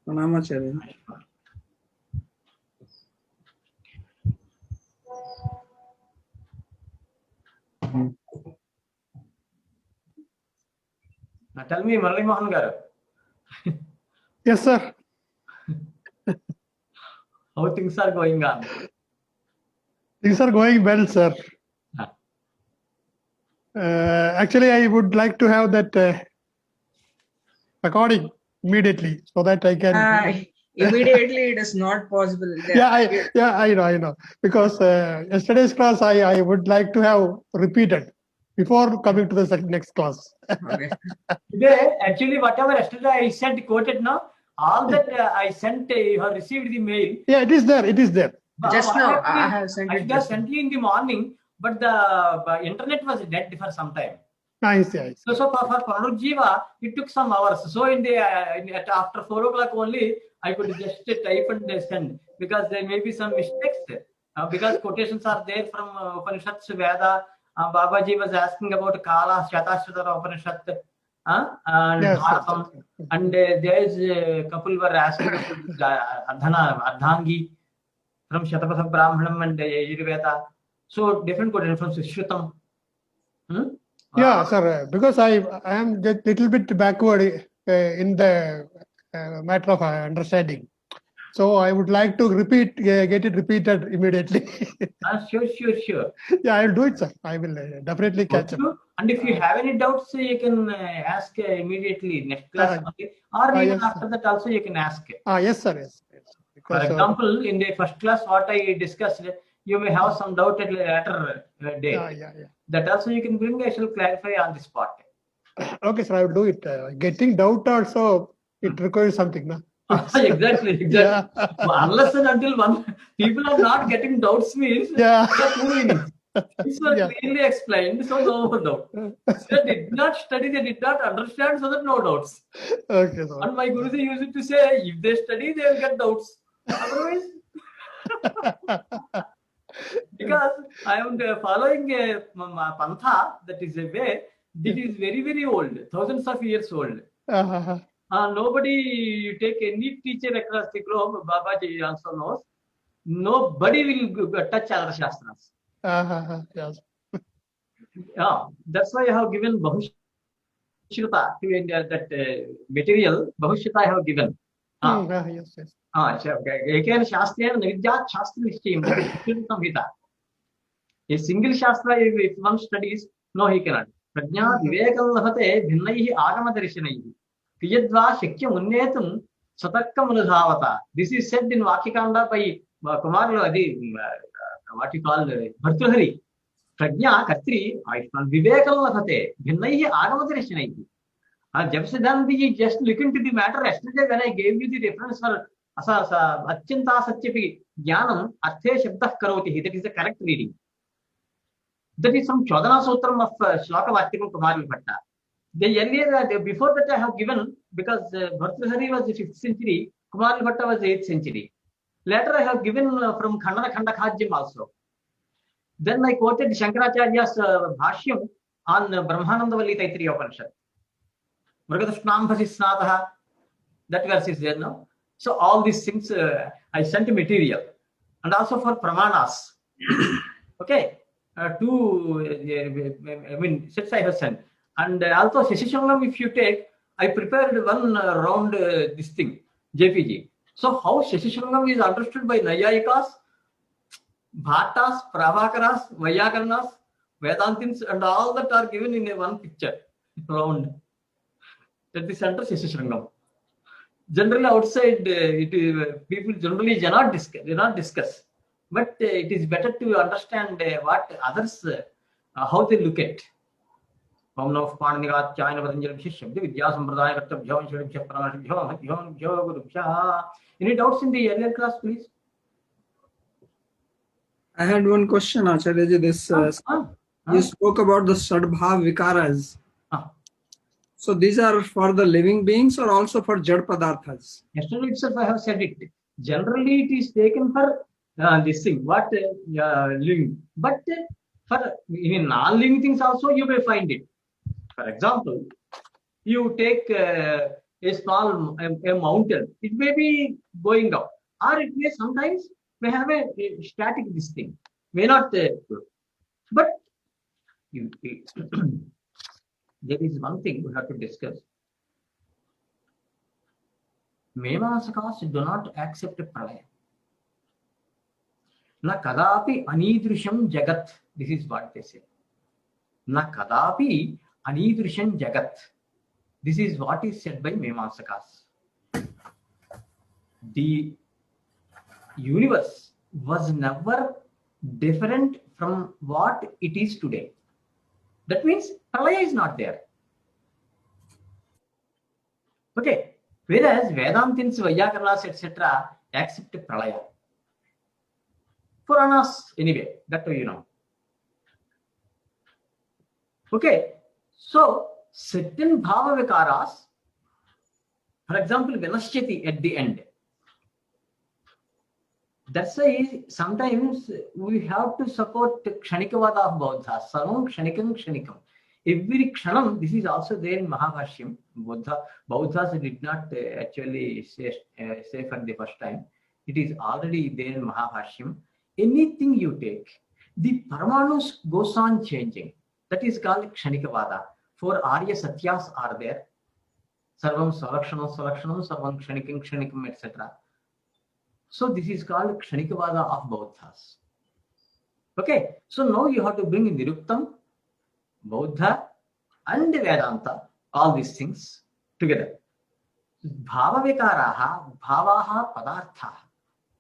Pranamacharya. Tell me, Murali Mohan garu. Yes, sir. How things are going on? Things are going well, sir. Actually, I would like to have that recording immediately so that I can. Immediately, it is not possible. I know. Because yesterday's class, I would like to have repeated before coming to the next class. Okay. Today, actually, whatever yesterday I sent, quoted now, all that I sent, you have received the mail. Yeah, it is there. It is there. Just now, I have sent it. I just sent you in the morning, but the internet was dead for some time. Nice. So for Pranurjiva, it took some hours. So after 4 o'clock only, I could just type and send, because there may be some mistakes. Because quotations are there from Upanishads, Veda. Babaji was asking about Kala, Shatashtara Upanishad, and Bharatam. And there is a couple were asking about Ardhangi from Shatapatha Brahmanam and Yajurveda. So different quotations from Shrutam. Yeah, sir. Because I am a little bit backward in the matter of understanding. So I would like to get it repeated immediately. Sure. Yeah, I will do it, sir. I will definitely catch up. And if you have any doubts, you can ask immediately next class, or even after that also you can ask. Yes, sir. Yes. For example, in the first class, what I discussed, you may have some doubt at a later date. That also you can bring. I shall clarify on the spot. Okay, sir. I will do it. Getting doubt also, it requires something, no? Exactly. Yeah. Unless and until people are not getting doubts means two meanings. These were clearly explained, so no doubt. They did not study, they did not understand, so that no doubts. Okay, sir. And my Guruji used to say, if they study, they will get doubts. Otherwise, because I am following a pantha, that is a way, that is very, very old, thousands of years old. Nobody, take any teacher across the globe, Babaji also knows, nobody will touch other Shastras. Yes. That's why I have given Bahushrita to that material. Bahushrita I have given. Yes. Ekena Shastra Navidyat Shastra Nishchayam, that is Shruti Samhita. A single Shastra, if one studies, no, he cannot. Prajna Vivekam Lahate Bhinnaihi Agama Darshanaihi Kiyadva Shakya Unnetum Satakam Anudhavata. This is said in Vakikanda by Kumar, what you call Bhartrihari. Prajna Katri, Vivekam Lahate Bhinnaihi Agama Darshanaihi. Jabsiddhanti, just look into the matter. Yesterday, when I gave you the reference for Achanta Satyapi Jnanam, Arthe Shabdah Karoti, that is the correct reading. That is from Chodana Sutram of Shlaka Vatyam Kumar Bhatta. The earlier, before that, I have given, because Bhartrihari was the 5th century, Kumar Bhatta was 8th century. Later, I have given from Khandana Khandakhadyam also. Then I quoted Shankaracharya's Bhashyam on Brahmanandavalli Taittiriya Upanishad. Mrgadushnambhasisnataha, that verse is there now. So all these things I sent material, and also for pramanas. Okay, two sets I have sent, and also Shashishangam, if you take, I prepared one round this thing JPG. So how Shashishangam is understood by Nayayikas, Bhattas, Prabhakaras, Vayakarnas, Vedantins, and all that are given in a one picture round. At the center, Shashishangam. Generally, outside, people generally do not discuss. But it is better to understand what others, how they look at. Any doubts in the earlier class, please? I had one question, Acharya. This you spoke about the Sadbhav Vikaras. So these are for the living beings or also for Jad Padarthas? Yesterday itself I have said it. Generally it is taken for this thing, what living. But for in non-living things also you may find it. For example, you take a small a mountain, it may be going down, or it may sometimes may have a static this thing, may not. But you, there is one thing we have to discuss. Memasakas do not accept pralaya. Na kadapi anidrisham jagat. This is what they say. Na kadapi anidrisham jagat. This is what is said by Memasakas. The universe was never different from what it is today. That means pralaya is not there. Okay. Whereas Vedantins, Vyakarnas, etc. accept pralaya. Puranas, anyway, that you know. Okay. So, certain bhava vikaras, for example, Vinaschati at the end. That's why sometimes we have to support Kshanikavada of Bauddha. Sarvam Kshanikam Kshanikam. Every Kshanam, this is also there in Mahabhashyam. Bauddhas did not actually say for the first time. It is already there in Mahabhashyam. Anything you take, the Paramanus goes on changing. That is called Kshanikavada. 4 Arya Satyas are there. Sarvam Swalakshanam Swalakshanam, Sarvam Kshanikam Kshanikam, etc. So this is called Kshanikavada of Bauddhas. Okay, so now you have to bring in Niruktam, Bauddha and Vedanta, all these things together. Bhava vikaraha, bhavaha padartha.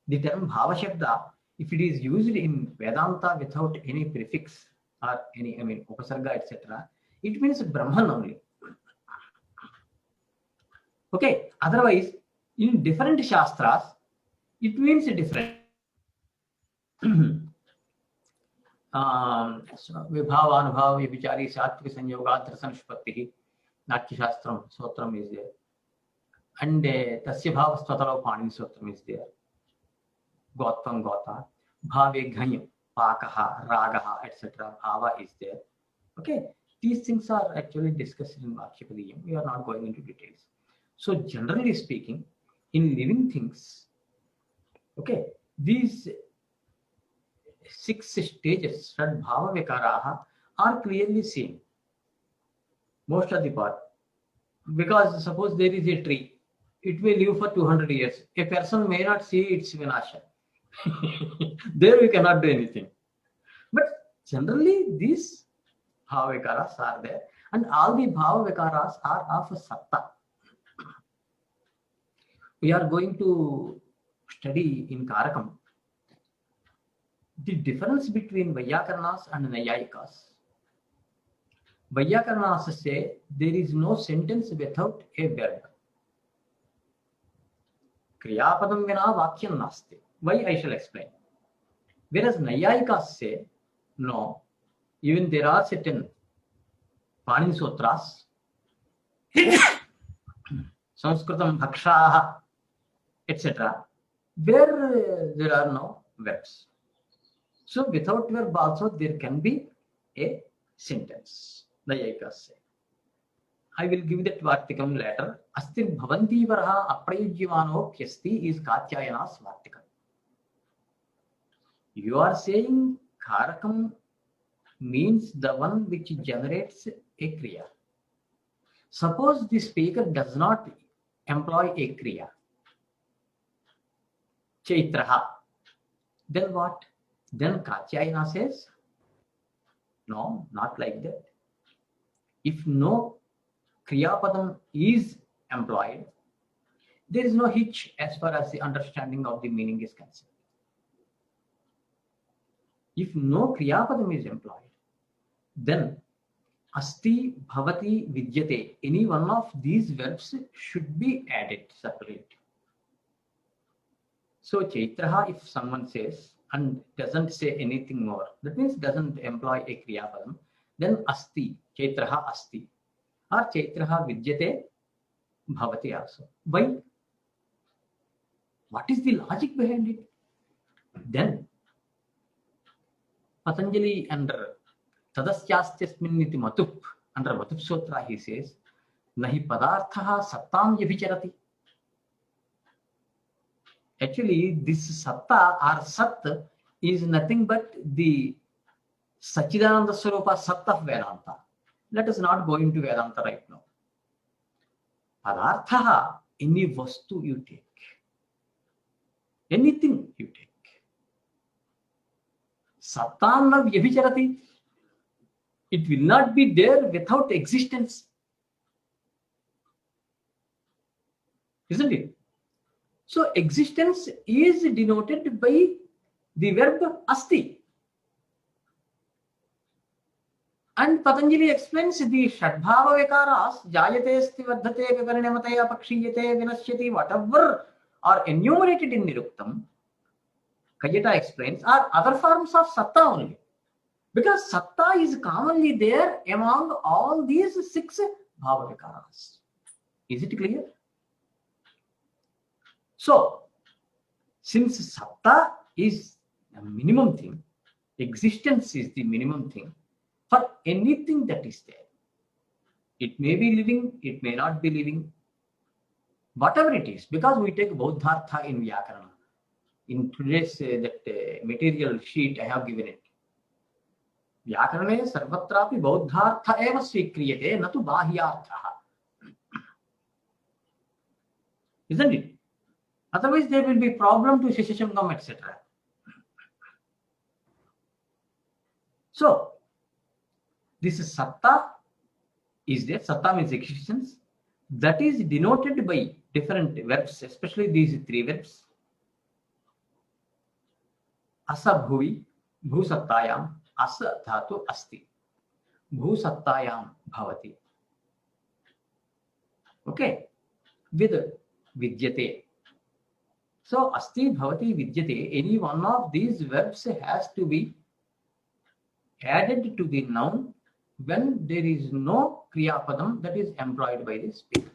The term bhava shabda, if it is used in Vedanta without any prefix or any, upasarga, etc., it means Brahman only. Okay, otherwise, in different shastras, it means different. Vibhava vichari sattvic sanyoga sanshpatti Natya Shastram Sotram is there. And Tasya Bhava Statalo Pani Sotram is there. Gautam Gauta. Bhave Ghanyam, Pakaha, Ragaha, etc. Bhava is there. Okay. These things are actually discussed in Vakshapadiyam. We are not going into details. So generally speaking, in living things, okay, these 6 stages, Shadbhava Vikaraha, are clearly seen. Most of the part. Because suppose there is a tree, it may live for 200 years. A person may not see its vinasha. There we cannot do anything. But generally these bhava vikaras are there, and all the bhava vikaras are of satta. We are going to study in Karakam the difference between Vyakarnas and Nayayikas. Vyakarnas say there is no sentence without a verb. Kriyapadam vina vakyam nasti. Why, I shall explain. Whereas Nayayikas say, no, even there are certain Panini Sutras, Sanskritam Bhakshaha, etc., where there are no verbs. So without verb also there can be a sentence. Nayayikas say. I will give that Vartikam later. Astir bhavanti varaha aprayujyavano kyasti is Katyayana's Vartikam. You are saying Karakam means the one which generates a Kriya. Suppose the speaker does not employ a Kriya, Chaitraha, then what? Then Katyayana says, no, not like that. If no Kriyapadam is employed, there is no hitch as far as the understanding of the meaning is concerned. If no Kriyapadam is employed, then Asti, Bhavati, Vidyate, any one of these verbs should be added separately. So Chaitraha, if someone says and doesn't say anything more, that means doesn't employ a Kriyapadam, then Asti, Chaitraha Asti, or Chaitraha Vidyate, Bhavati also. Why? What is the logic behind it? Then Patanjali under Tadasyastasmin iti Matup, under Matup Sutra, he says, nahi padartha sattam vyabhicharati. Actually, this satta or sat is nothing but the Sachidananda Swarupa Sat of Vedanta. Let us not go into Vedanta right now. Padartha, any vastu you take, anything you take. Sattam na vyabhicharati. It will not be there without existence. Isn't it? So existence is denoted by the verb asti. And Patanjali explains the Shadbhava Vikaras, Jayate asti Vardhate Viparinamate Apakshiyate Vinashyati, whatever are enumerated in Niruktam, Kayata explains, are other forms of Satta only. Because Satta is commonly there among all these 6 Bhava Vikaras. Is it clear? So, since Satta is the minimum thing, existence is the minimum thing for anything that is there. It may be living, it may not be living, whatever it is, because we take Bodhartha in Vyakarana. In today's material sheet, I have given it. Vyakarane sarvatrapi Bodhartha eva svikriyate, natu bahyartha. Isn't it? Otherwise, there will be problem to Shishishangam, etc. So, this is Satta is there. Satta means existence. That is denoted by different verbs, especially these 3 verbs. Asa bhuvi, bhu sattayam, asa dhatu asti. Bhu sattayam bhavati. Okay. With vidyate. So, asti bhavati vidyate, any one of these verbs has to be added to the noun when there is no kriya padam that is employed by the speaker.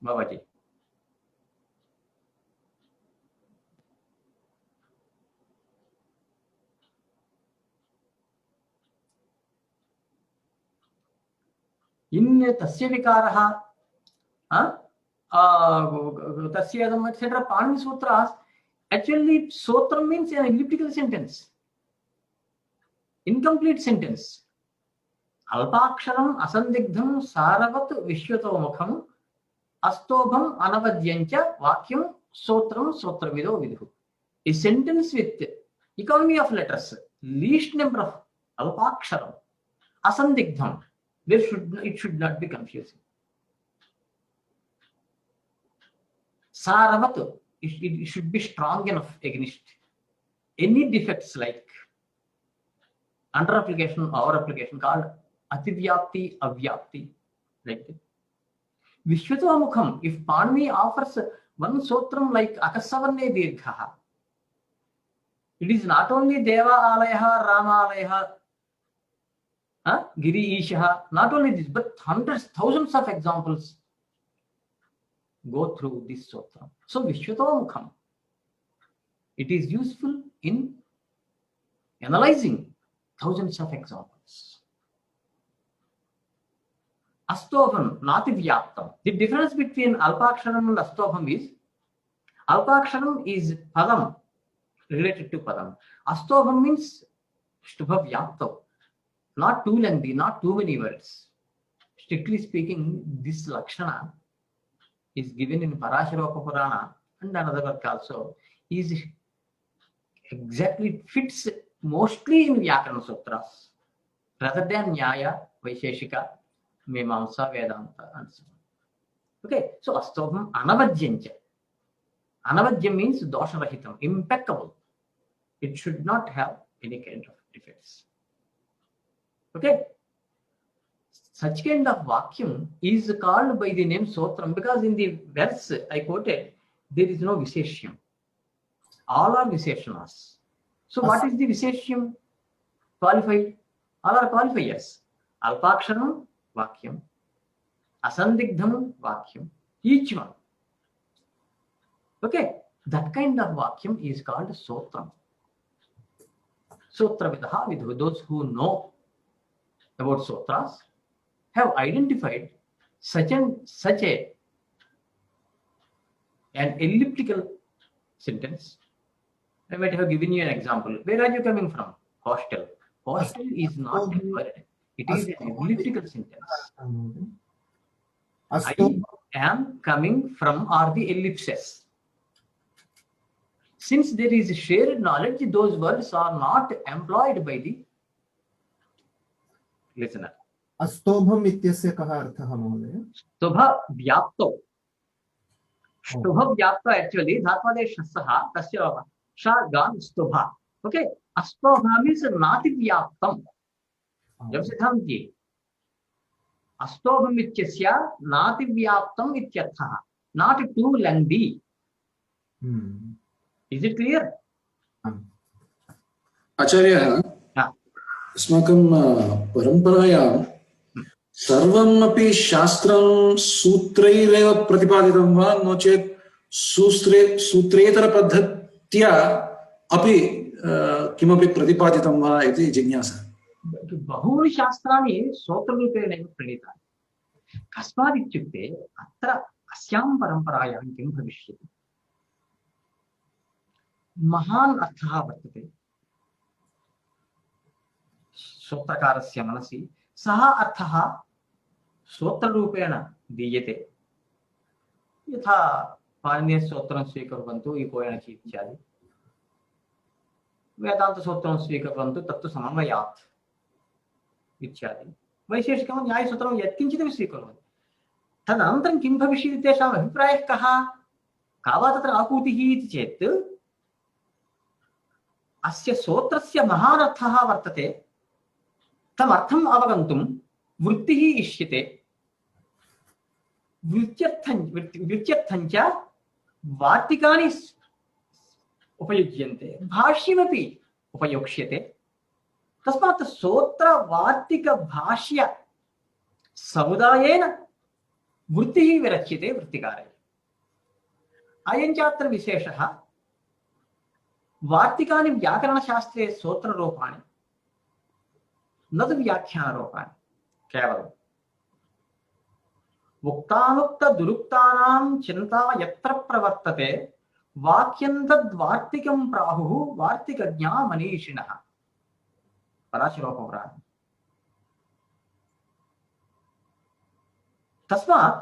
Babaji. In tasya vikaraha, tasya etc. Panini sutras, actually sutram means an elliptical sentence, incomplete sentence. Alpaksharam asandigdham saravat vishwatomukham astobham anavadyancha vakyam sotram sotravido vidhu. A sentence with economy of letters, least number of alpaksharam, asandigdham. It should not be confusing. Saravat, it should be strong enough against any defects like under application, over application called ativyapti, avyapti, like that. Vishwatomukham, if Panini offers one sotram like akasavarne dirghaha, it is not only Deva Alayaha, Rama Alayaha, Giri Ishaha, not only this, but hundreds, thousands of examples go through this sotram. So Vishwatomukham, it is useful in analyzing thousands of examples. Astobham, nativyaptam. The difference between alpaksharam and astobham is, alpaksharam is padam, related to padam. Astobham means shtubha vyaptam, not too lengthy, not too many words. Strictly speaking, this lakshana is given in Parasharopa Purana and another work also, is exactly fits mostly in Vyakarana Sutras rather than Nyaya, Vaisheshika, Mimamsa, Vedanta, and so on. Okay, so Astobham Anavajyancha. Anavajya means dosharahitam, impeccable. It should not have any kind of defects. Okay, such kind of vacuum is called by the name Sotram because in the verse I quoted, there is no Visheshyam. All are Visheshanas. So what is the Visheshyam? Qualified? All are qualifiers. Alpaksharam, Vakyam. Asandigdham, Vakyam. Each one. Okay, that kind of Vakyam is called Sotram. Sotravidaha vidhu, those who know about Sotras, have identified such an elliptical sentence. I might have given you an example. Where are you coming from? Hostel. Hostel is not a word. It is an elliptical sentence. I am coming from are the ellipses. Since there is shared knowledge, those words are not employed by the listener. अस्तोभम इत्यस्य कः अर्थः महोदय? स्तुभ व्याप्तो. स्तुभ व्याप्तो actually धात्वादेशः तस्य शा गान स्तुभ. Okay, अस्तोभा means नाति व्याप्तम. जब सिद्धांत जी अस्तोभम इत्यस्य नाति व्याप्तम इत्यर्थः. Not too lengthy. Is it clear? आचार्यः, अस्माकं परम्परायां सर्वमपि शास्त्रं सूत्रैरेव प्रतिपादितं वा नो चेत् सूत्रेतरपद्धत्या अपि किमपि प्रतिपादितं वा इति जिज्ञासा. बहूनि शास्त्राणि सूत्ररूपेण एव प्रणीतानि. कस्मात् इत्युक्ते अत्र अस्यां परम्परायां किं भविष्यति? महान् अर्थः वर्तते सूत्रकारस्य मनसि. सः अर्थः सूत्ररूपेण दीयते. यथा पाणिनीयसूत्रं स्वीकुर्वन्तु इकोयणचि इत्यादि. वेदान्तसूत्रं स्वीकुर्वन्तु तत्तु समन्वयात् इत्यादि. वैशेषिकं न्यायसूत्रं यत्किञ्चिदपि स्वीकुर्वन्तु. तदनन्तरं किं भविष्यति तेषाम् अभिप्रायः कः? का वा तत्र आकूतिः इति चेत् अस्य सूत्रस्य महान् अर्थः वर्तते. तमर्थम् अवगन्तुं वृत्तिः इष्यते. वृत्त्यर्थं च वार्तिकानि उपयुज्यन्ते. भाष्यमपि उपयोक्ष्यते. तस्मात् सूत्रवार्तिकभाष्य समुदायेन वृत्तिः विरच्यते वृत्तिकारे. अयं चात्र विशेषः. वार्तिकानि व्याकरणशास्त्रे सूत्ररूपाणि न तु व्याख्यानरूपाणि. केवलम् उक्तानुक्तदुरुक्तानां चिन्ता यत्र प्रवर्तते वाक्यन्तद्वार्तिकं प्राहुः वार्तिकज्ञा मनीषिणः. पराशरोपपुराणम्. तस्मात्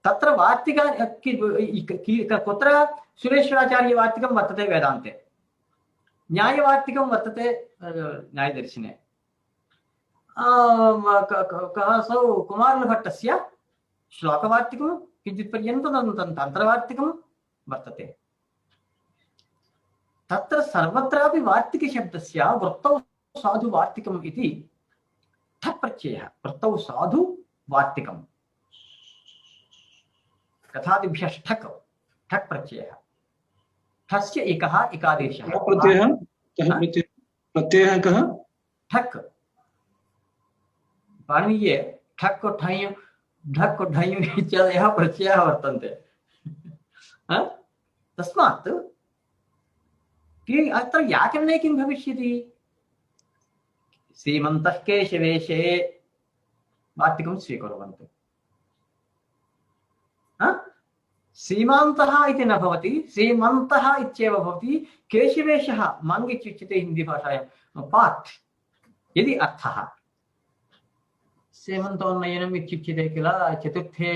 तत्र वार्तिकानि कुत्र सुरेश्वराचार्यवार्तिकं वर्तते वेदान्ते. न्यायवार्तिकं वर्तते न्यायदर्शने. कसौ कुमारलभट्टस्य श्लोकवार्तिकं किञ्चित् पर्यन्तं तन्त्रवार्तिकं वर्तते. तत्र सर्वत्रापि वार्तिकशब्दस्य वृत्तौ साधु वार्तिकम् इति ठक् प्रत्ययः. वृत्तौ साधु वार्तिकम्. कथादिभ्यः ठक् ठक् प्रत्ययः. ठस्य एकः एकादेशः. प्रत्ययः कः? ठक्. पाणिनीये ठक् ठञ् ढक् ढञ् इत्यादयः प्रत्ययाः वर्तन्ते. तस्मात् अत्र व्याकरणे किं भविष्यति? श्रीमन्तः केशवेशे वार्तिकं स्वीकुर्वन्तु. श्रीमान्तः इति न भवति, श्रीमन्तः इत्येव भवति. केशवेशः मङ् इत्युच्यते हिन्दीभाषायां पार्ट्. यदि अर्थः सेमन्तोन्नयनम् इत्युच्यते किल. चतुर्थे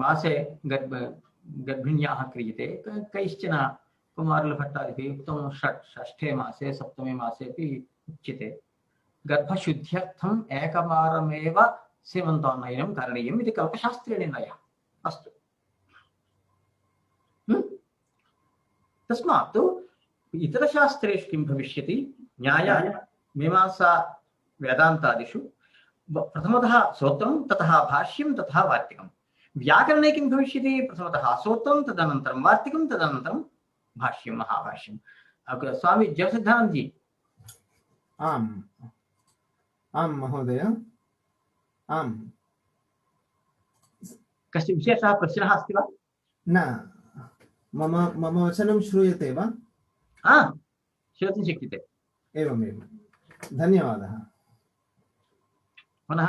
मासे गर्भिण्याः क्रियते. कैश्चन कुमारलभट्टादिभिः उक्तं षष्ठे मासे सप्तमे मासे अपि उच्यते. गर्भशुद्ध्यर्थम् एकवारमेव सेमन्तोन्नयनं करणीयम् इति कल्पशास्त्रे निर्णयः. अस्तु. तस्मात् इतरशास्त्रेषु किं भविष्यति? न्याय मीमांसा वेदान्तादिषु प्रथमतः सूत्रं ततः भाष्यं ततः वार्तिकं. व्याकरणे किं भविष्यति? प्रथमतः सूत्रं तदनन्तरं वार्तिकं तदनन्तरं भाष्यं महाभाष्यं. स्वामी जयसिद्धानंद जी. आम् आम् महोदय. आम्. कश्चित् विशेषः प्रश्नः अस्ति वा? न, मम वचनं श्रूयते वा? श्रोतुं शक्यते. एवमेवं. धन्यवादः. पुनः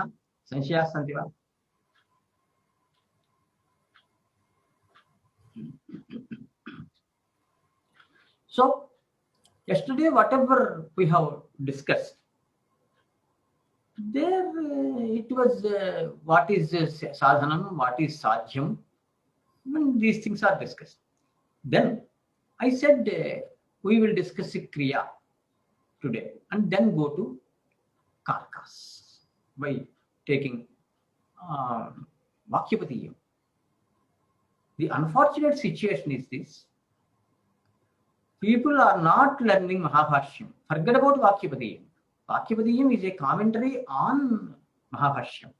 संशयाः सन्ति वा? So yesterday whatever we have discussed, there it was what is sadhanam, what is sadhyam, when these things are discussed. Then I said we will discuss kriya today and then go to karakas by taking Vakyapatiyam. The unfortunate situation is this: people are not learning Mahabhashyam. Forget about Vakyapatiyam. Vakyapatiyam is a commentary on Mahabhashyam.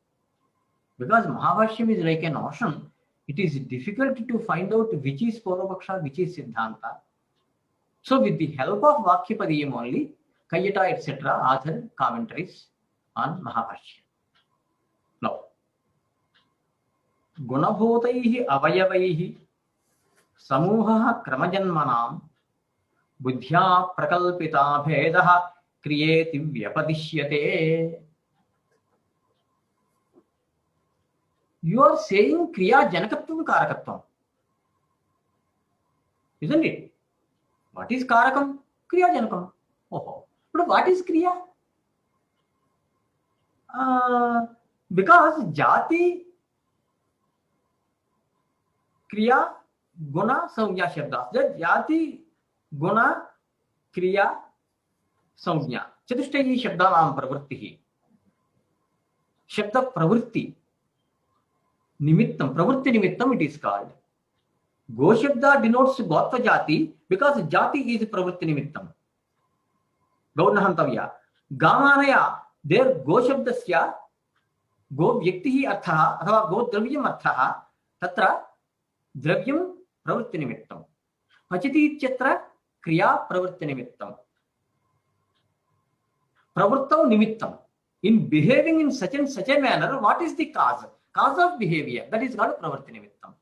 Because Mahabhashyam is like an ocean, it is difficult to find out which is Purvapaksha, which is Siddhanta. So with the help of Vakyapatiyam only, Kayyata etc. authored commentaries on Mahabhashyam. Now, Gunabhutaihi avayavaihi samuha kramajanmanam buddhya prakalpita bhedaha kriyeti vyapadishyate. You are saying kriya janakatvam karakatvam, isn't it? What is karakam? Kriya janakam. Oh, but what is kriya? Because jati, kriya, guna, samjna shabdas. That jati, guna, kriya, samjna. Chatushtayi shabdanam pravrittihi. Shabda pravritti. Nimittam, pravritti nimittam it is called. Go Shabda denotes Gotva Jati because Jati is pravritti nimittam. Gaunahantavya. Gamanaya, there Go Shabdasya, Go Vyaktihi Arthaha, Athava Go Dravyam Arthaha, Tatra Dravyam pravritti nimittam. Pachiti Chatra Kriya pravritti nimittam. Pravrittau nimittam. In behaving in such and such a manner, what is the cause? Cause of behavior. That is called pravritti nimittam.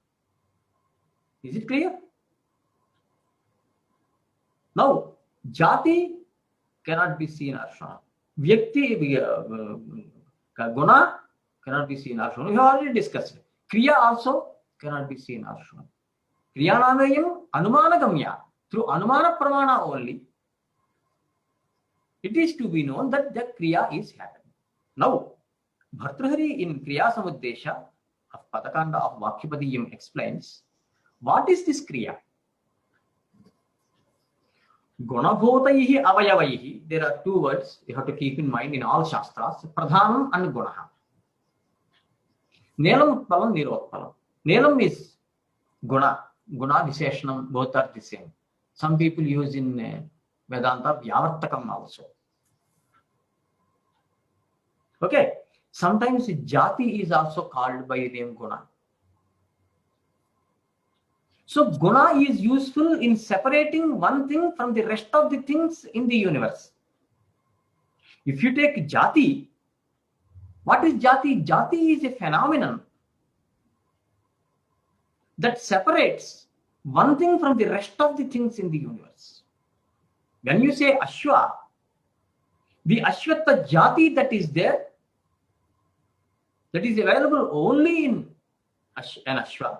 Is it clear? Now, jati cannot be seen or shown. Vyakti, guna cannot be seen or shown. We have already discussed. Kriya also cannot be seen or shown. Kriya namayam anumana gamya. Through anumana pramana only, it is to be known that the kriya is happening. Now, Bhartrhari in Kriya Samuddesha of Padakanda of Vakyapatiyam explains, what is this kriya? Gunabhutaihi avayavaihi. There are two words you have to keep in mind in all shastras: pradhanam and gunaha. Nelam utpalam, nirotpalam. Nelam is guna. Guna visheshanam, both are the same. Some people use in Vedanta vyavartakam also. Okay. Sometimes jati is also called by the name guna. So guna is useful in separating one thing from the rest of the things in the universe. If you take jati, what is jati? Jati is a phenomenon that separates one thing from the rest of the things in the universe. When you say ashwa, the ashwata jati that is there, that is available only in an ashwa.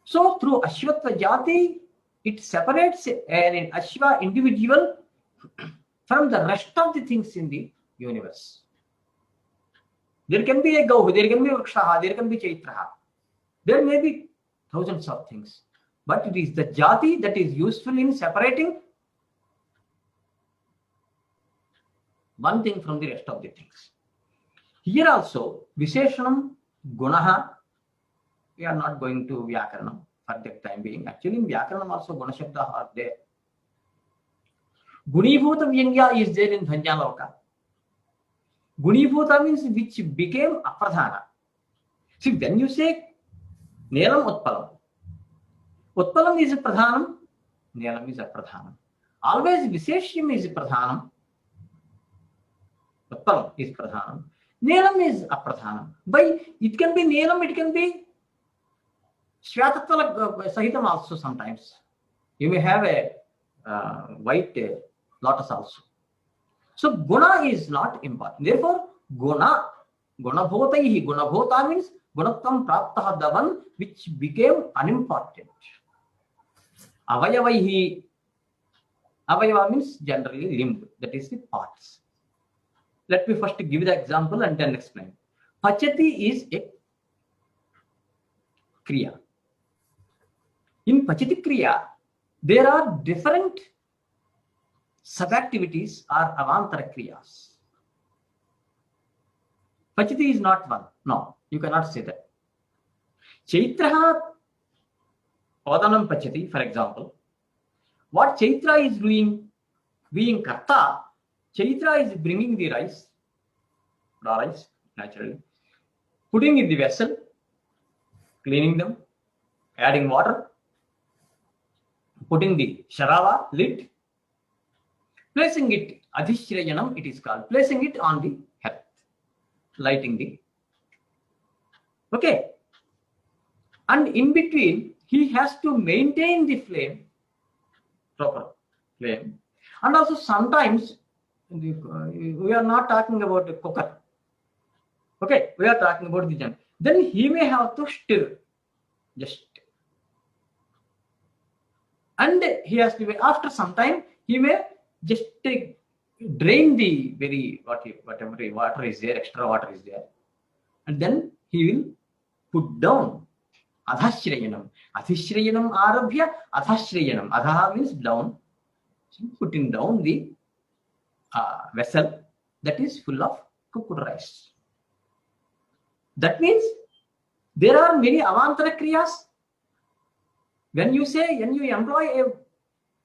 So through ashwata jati, it separates an ashwa individual from the rest of the things in the universe. There can be a gau, there can be a vakshaha, there can be chaitraha. There may be thousands of things. But it is the jati that is useful in separating one thing from the rest of the things. Here also, Visheshanam, Gunaha, we are not going to Vyakaranam for that time being. Actually, in Vyakaranam also Guna Shabda are there. Gunibhuta Vyangya is there in Dhanjaloka. Gunibhuta means which became Apradhana. See, when you say Nelam Utpalam, Utpalam is a Pradhanam, Nelam is a Pradhanam. Always Visheshyam is a Pradhanam, Utpalam is Pradhanam. Nelam is apradhanam. By it can be Nelam, it can be Shvatatvala Sahitam also sometimes. You may have a white lotus also. So guna is not important. Therefore, guna Gunabhotaihi. Gunabhota means Gunatvam Praptaha, the one which became unimportant. Avayavaihi. Avayava means generally limb, that is the parts. Let me first give the example and then explain. Pachati is a kriya. In Pachati kriya, there are different sub-activities or avantara kriyas. Pachati is not one. No, you cannot say that. Chaitraha Odanam Pachati, for example. What Chaitra is doing, being Karta, Chaitra is bringing the rice, raw rice, naturally, putting in the vessel, cleaning them, adding water, putting the sharava, lid, placing it, adhishrayanam it is called, placing it on the hearth, lighting the, okay. And in between, he has to maintain the flame, proper flame. And also sometimes, we are not talking about the cooker. Okay, we are talking about the jam. Then he may have to stir, just. And he has to, after some time, he may just drain the whatever water is there, extra water is there. And then he will put down adhashrayanam. Adhishrayanam arabhya adhashrayanam. Adha means down. So putting down the vessel that is full of cooked rice. That means there are many avantara kriyas. When you employ a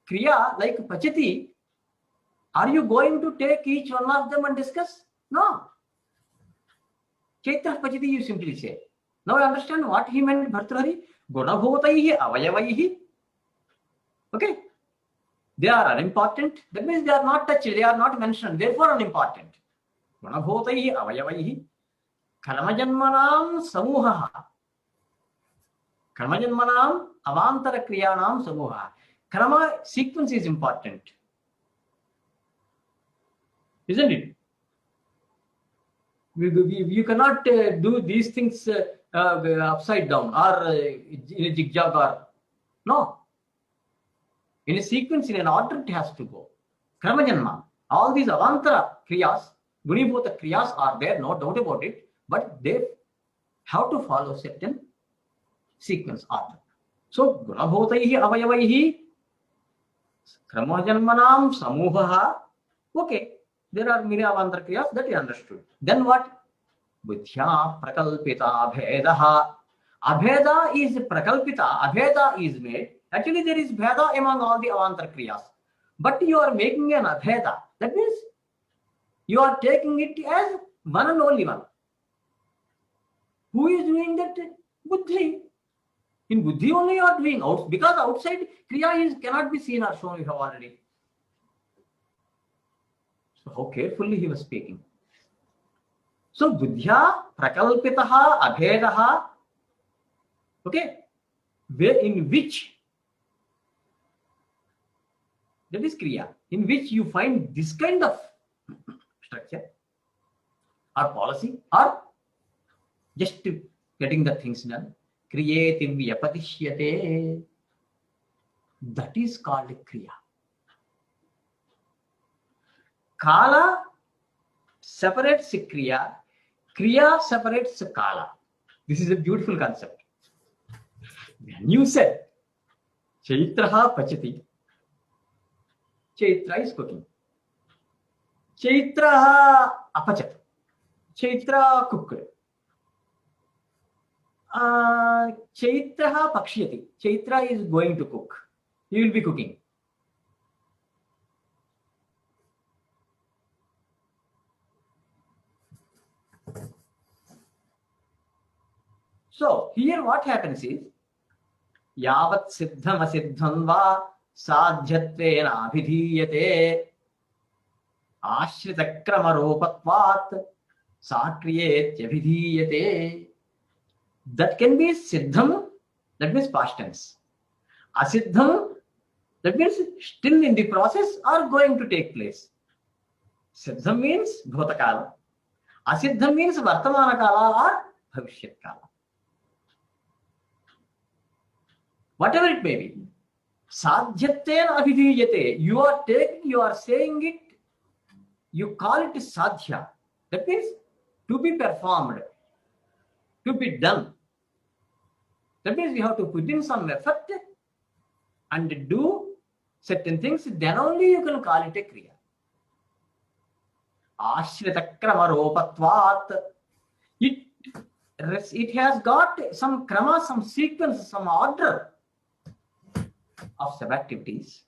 kriya like Pachati, are you going to take each one of them and discuss? No. Chaitra Pachati you simply say. Now I understand what he meant, Bhartrihari. Gunabhotaihi avayavaihi. Okay. They are unimportant. That means they are not touched. They are not mentioned. Therefore unimportant. Gunabhotaihi avayavaihi. Karmajanmanam samuhaha. Karmajanmanam avantara kriyanam samuhaha. Karma sequence is important. Isn't it? You cannot do these things upside down or in a zigzag or no. In a sequence, in an order, it has to go. Karmajanma. All these avantara kriyas, gunibhota kriyas are there, no doubt about it, but they have to follow certain sequence order. So, gunabhotaihi avayavaihi kramajanmanam samuhaha. Okay, there are many avantara kriyas that you understood. Then what? Buddhya prakalpita abhedaha. Abheda is prakalpita, abheda is made. Actually, there is bheda among all the avantara kriyas. But you are making an abheda. That means you are taking it as one and only one. Who is doing that? Buddhi. In Buddhi only you are doing out, because outside kriya cannot be seen or shown, we have already. So how carefully he was speaking. So Buddhya prakalpitaha abhedaha. Okay. Where, in which, that is kriya, in which you find this kind of structure or policy or just getting the things done. Kriyeti vyapatishyate. That is called kriya. Kala separates kriya. Kriya separates kala. This is a beautiful concept. When you said Chaitraha Pachati, Chaitra is cooking. Chaitraha Apachat. Chaitra cooked. Chaitraha Pakshyati. Chaitra is going to cook. He will be cooking. So here what happens is Yavat siddham asiddham va sadhyatvena abhidhiyate ashrita krama rupatvat sakriyet abhidhiyate. That can be siddham, that means past tense. Asiddham, that means still in the process or going to take place. Siddham means bhutakala. Asiddham means Vartamana Kala or Bhavishyat Kala. Whatever it may be. Sadhyaten abhidhiyate. You are taking, you are saying it, you call it sadhya. That means to be performed, to be done. That means you have to put in some effort and do certain things, then only you can call it a kriya. Ashrita kramaropatvat. It has got some krama, some sequence, some order of sub-activities.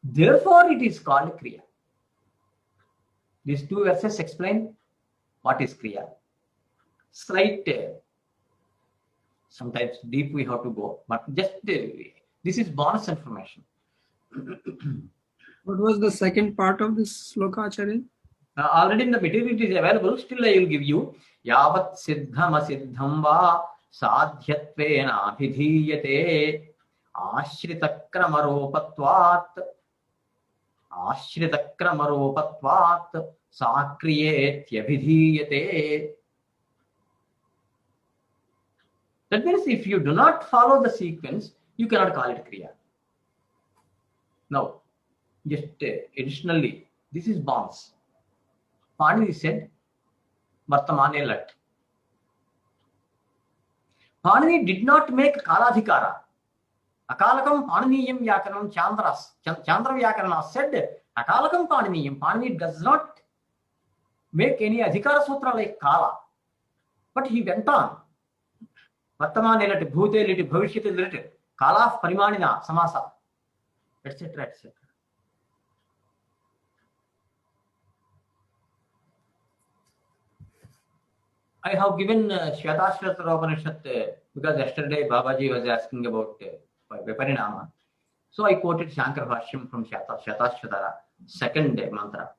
Therefore, it is called kriya. These two verses explain what is kriya. Slight, sometimes deep we have to go, but just this is bonus information. What was the second part of this sloka, Acharya? Already in the material it is available. Still, I will give you. Yavat siddham asiddham va sadhyatvena abhidhiyate ashrita kramaropatvat sakriyethyabhidhiyate. That means if you do not follow the sequence, you cannot call it kriya. Now, just additionally, this is bonus. Panini said, Vartamane lat. Panini did not make kaladhikara. Akalakam Paniniyam Vyakaranam Chandra Vyakarana said, Akalakam Paniniyam. Panini does not make any adhikara sutra like kala. But he went on. Vartamane lat, bhute lit, bhavishyate lit, kala parimanina samasa, etc. etc. I have given Shvetashvatara Upanishad because yesterday Babaji was asking about Viparinama. So I quoted Shankara Bhashyam from Shvetashvatara, second mantra.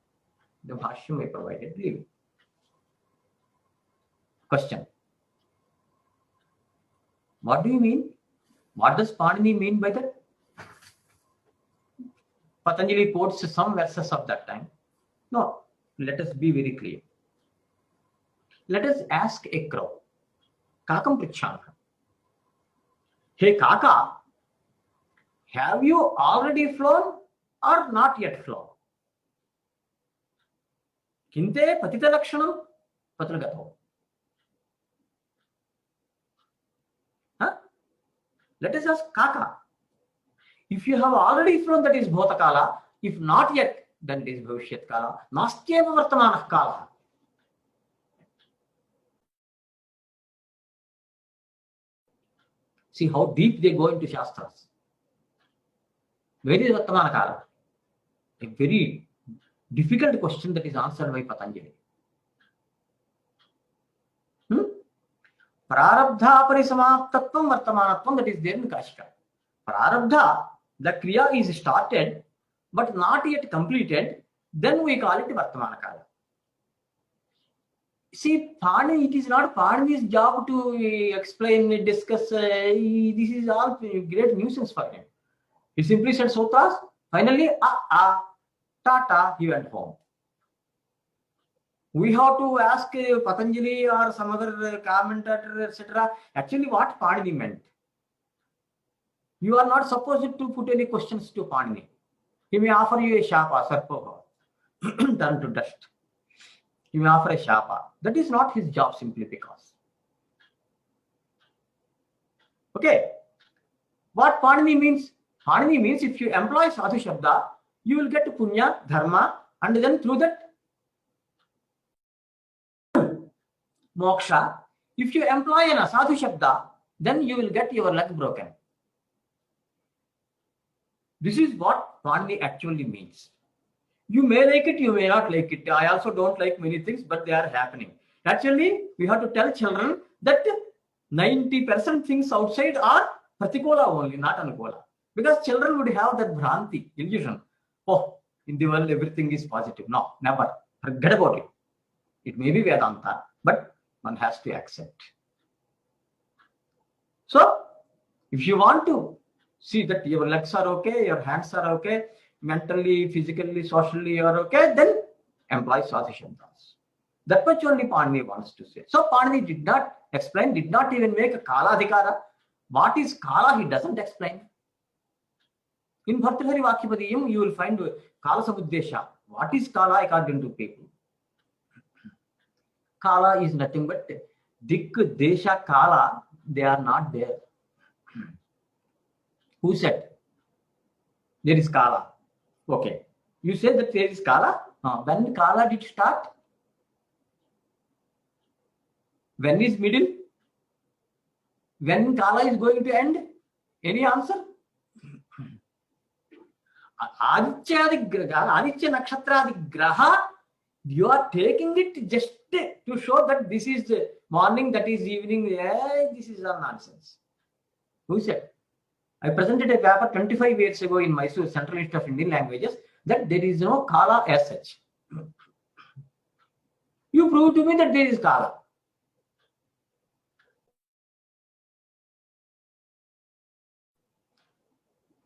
The Bhashyam I provided. Read. Question. What do you mean? What does Panini mean by that? Patanjali quotes some verses of that time. No, let us be very clear. Let us ask a crow. Kakam prichyamah. Hey Kaka, have you already flown or not yet flown? Kinte patita lakshanam patragato. Huh? Let us ask Kaka. If you have already flown, that is bhota kala. If not yet, then it is bhavishyat kala. Nastyeva vartamanah kala. See how deep they go into Shastras. Where is Vartamana Kala? A very difficult question that is answered by Patanjali. Prarabdha parisamaptatvam vartamanatvam, that is there in Kashika. Prarabdha, the kriya is started but not yet completed, then we call it Vartamana Kala. See, Panini, it is not Panini's job to explain, discuss. This is all great nuisance for him. He simply said sutras. Finally, tata, he went home. We have to ask Patanjali or some other commentator, etc. Actually, what Panini meant. You are not supposed to put any questions to Panini. He may offer you a shapa, sarpova, turn to dust. He may offer a shapa. That is not his job, simply because. Okay. What Panini means? Panini means if you employ sadhu shabda, you will get punya, dharma, and then through that moksha. If you employ an asadhu shabda, then you will get your leg broken. This is what Panini actually means. You may like it, you may not like it. I also don't like many things, but they are happening. Actually, we have to tell children that 90% things outside are pratikola only, not anukola. Because children would have that bhranti, illusion. Oh, in the world everything is positive. No, never. Forget about it. It may be Vedanta, but one has to accept. So, if you want to see that your legs are okay, your hands are okay, mentally, physically, socially you are okay, then employ sadhu shabdas. That much only Panini wants to say. So Panini did not explain, did not even make a Kala Adhikara. What is Kala, he doesn't explain. In Bhartrihari Vakyapadiyam, you will find Kala Samuddesha. What is Kala according to people? Kala is nothing but Dik, Desha, Kala, they are not there. Who said? There is Kala. Okay. You say that there is Kala? When Kala did start? When is middle? When Kala is going to end? Any answer? Aditya Nakshatra Graha, you are taking it just to show that this is morning, that is evening. This is all nonsense. Who said? I presented a paper 25 years ago in Mysore Central Institute of Indian Languages that there is no Kala as such. You prove to me that there is Kala.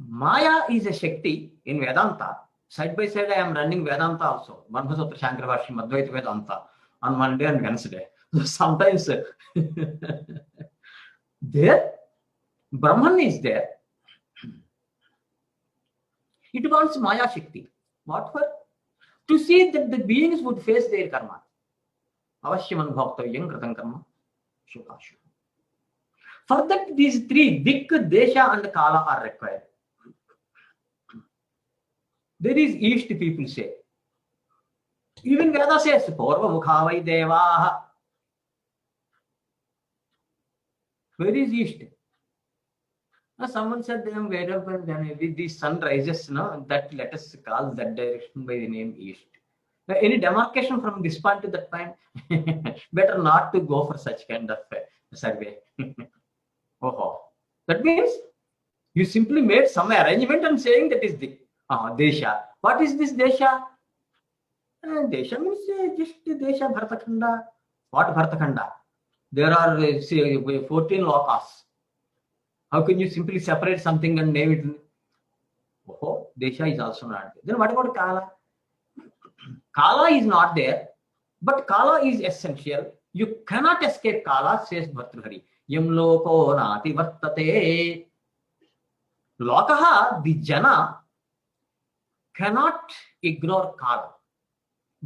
Maya is a Shakti in Vedanta. Side by side, I am running Vedanta also. Brahmasutra, Shankarabhashya, Advaita Vedanta on Monday and Wednesday. So sometimes there, Brahman is there. It wants Maya Shakti. What for? To see that the beings would face their karma. Avashyaman bhaktavyam kritam karma. Shukashu. For that, these three, Dik, Desha and Kala are required. There is East, people say. Even Veda says, Purva Mukhavai Devaha. Where is East? Someone said, when the sun rises, that let us call that direction by the name East. Any demarcation from this point to that point? Better not to go for such kind of survey. That means you simply made some arrangement and saying that is the Desha. What is this Desha? Desha means just Desha Bharatakhanda. What Bharatakhanda? There are 14 lokas. How can you simply separate something and name it? Desha is also not there. Then what about Kala? Kala is not there, but Kala is essential. You cannot escape Kala, says Bhartrihari. Yam loko nati vartate. Lokaha, the Jana, cannot ignore Kala.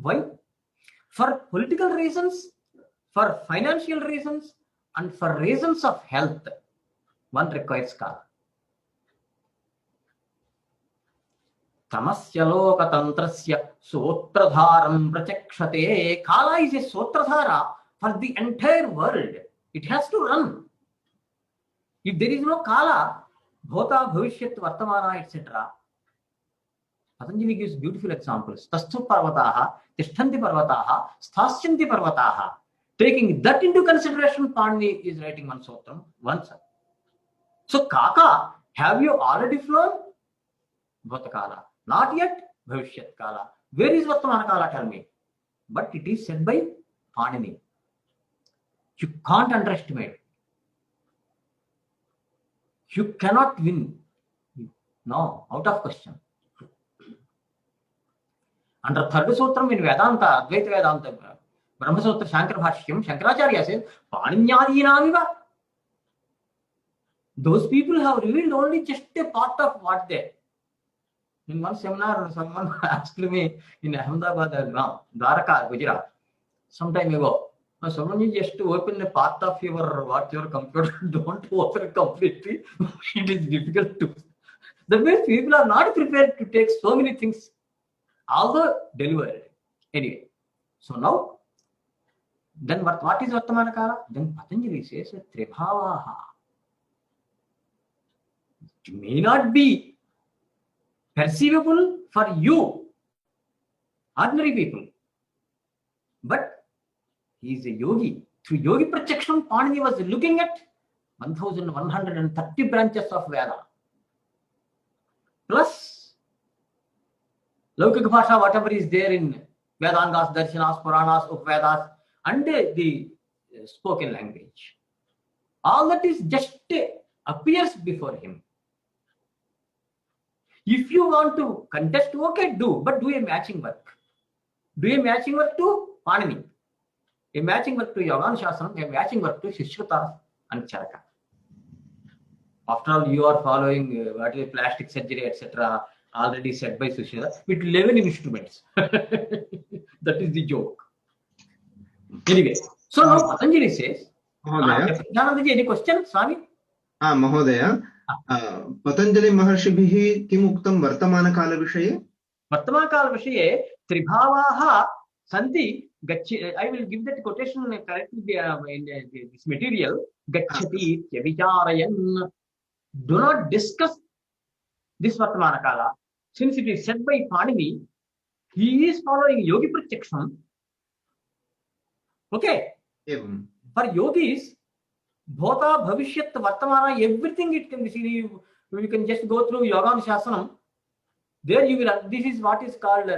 Why? For political reasons, for financial reasons, and for reasons of health, one requires Kala. Tamasya lokatantrasya sotradharam prachakshate. Kala is a sotradhara for the entire world. It has to run. If there is no Kala, Bhota, Bhavishyat, Vartamana, etc. Patanjali gives beautiful examples. Tasthu parvataha, Tishtanti parvataha, Sthasyanti parvataha. Taking that into consideration, Panini is writing one sotram, one sir. So, Kaka, have you already flown? Bhota Kala. Not yet, Bhavishyat Kala. Where is Vartamana Kala? Tell me. But it is said by Panini. You can't underestimate. You cannot win. No, out of question. Under third sutram in Vedanta, Advaita Vedanta, Brahmasutra, Shankarabhashyam, Shankaracharya says, Paninyadinamiva. Those people have revealed only just a part of what they. In one seminar, someone asked me in Ahmedabad, Dwarka, Gujarat, some time ago. Someone is just to open a part of your computer. Don't open completely. It is difficult to. That means people are not prepared to take so many things, although delivered. Anyway, so now, then what is Vartamana Kala? Then Patanjali says, Tribhavaha. It may not be perceivable for you, ordinary people, but he is a yogi. Through yogi projection, Panini was looking at 1130 branches of Veda. Plus, Laukika Bhasha, whatever is there in Vedangas, Darshanas, Puranas, Upavedas, and the spoken language. All that is just appears before him. If you want to contest, okay, do, but do a matching work. Do a matching work to Panini. a matching work to Yoganushasanam, a matching work to Shishruta and Charaka. After all, you are following what is plastic surgery, etc., already said by Sushila, with 11 instruments. That is the joke. Anyway, so now Patanjali says, Jnanandaji, any question, Swami? महोदय पतञ्जलि महर्षिभिः किम् उक्तं वर्तमानकालविषये? वर्तमानकालविषये त्रिभावाः सन्ति. I will give that quotation correctly in this material. Gacchati vyavicarayan. Do not discuss this Vartamanakala. Since it is said by Panini, he is following Yogi Pratyaksham. Okay. For yogis, Bhota, Bhavishyat, Vartamana, everything it can be seen. You can just go through Yoganushasanam. There you will, this is what is called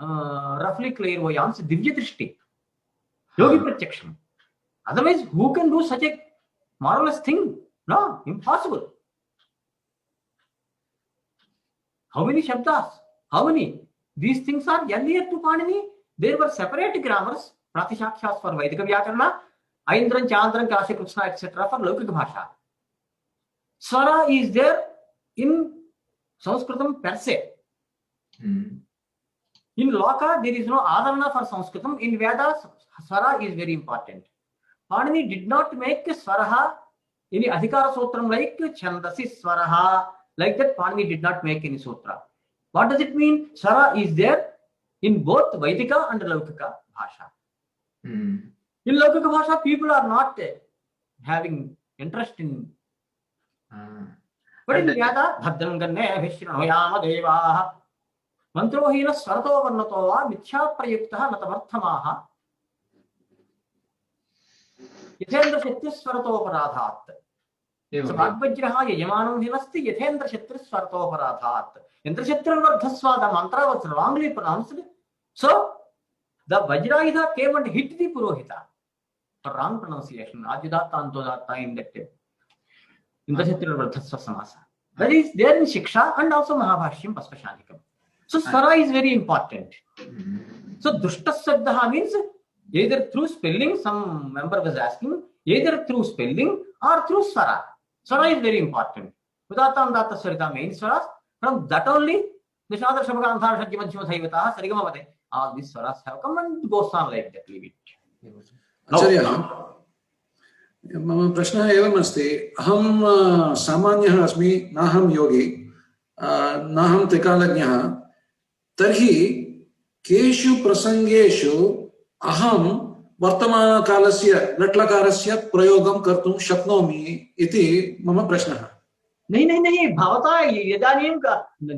roughly clairvoyance, Divya Drishti, Yogi Pratyaksham. Otherwise, who can do such a marvelous thing? No, impossible. How many Shabdas? How many? These things are earlier to Panini. There were separate grammars, Pratishakshyas for Vaidika Vyakarana, Aindran, Chandran, Kashi, Krishna, etc. for Laukika Bhasha. Swara is there in Sanskritam per se. In Loka, there is no Adharana for Sanskritam. In Vedas, Swara is very important. Panini did not make Swaraha any Adhikara Sutram like Chandasi Swaraha. Like that, Panini did not make any sutra. What does it mean? Swara is there in both Vaidika and Laukika Bhasha. In Laukika Bhasha, people are not having interest in. But in Vyada, Bhadram Ganne Vishranoyama Devaha Mantrohina Swarato Varnatova Mithya Prayuktaha Natavarthamaha Yathendra Shetya Swarato Paradhat. So Bhagvajraha Yajamanam Hinasti Yathendra Shetya Swarato Paradhat. Yendra Shetya Vardhaswa, the mantra was wrongly pronounced. So the Vajrayudha came and hit the Purohita for wrong pronunciation. Ajudatta Antodatta in that Yendra Shetya Vardhaswa Samasa. That is there in Shiksha and also Mahabhashyam Paspashanikam. So Swara is very important. So Dushta Sabdaha means either through spelling, some member was asking, either through spelling or through Swara. Swara is very important. Udatta Andatta Swarita main Swaras. From that only, the Shadar Shabaka Anthar Shadji Manchima Saivata, Sarigamavate, all these Swaras have come and goes on like that. Leave it. Acharya, मम प्रश्नः एवमस्ति. अहं सामान्यः अस्मि, नाहं योगी, नाहं त्रिकालज्ञः. तर्हि केषु प्रसङ्गेषु अहं वर्तमानकालस्य लट्लकारस्य प्रयोगं कर्तुं शक्नोमि इति मम प्रश्नः. नहीं भवता इदानीं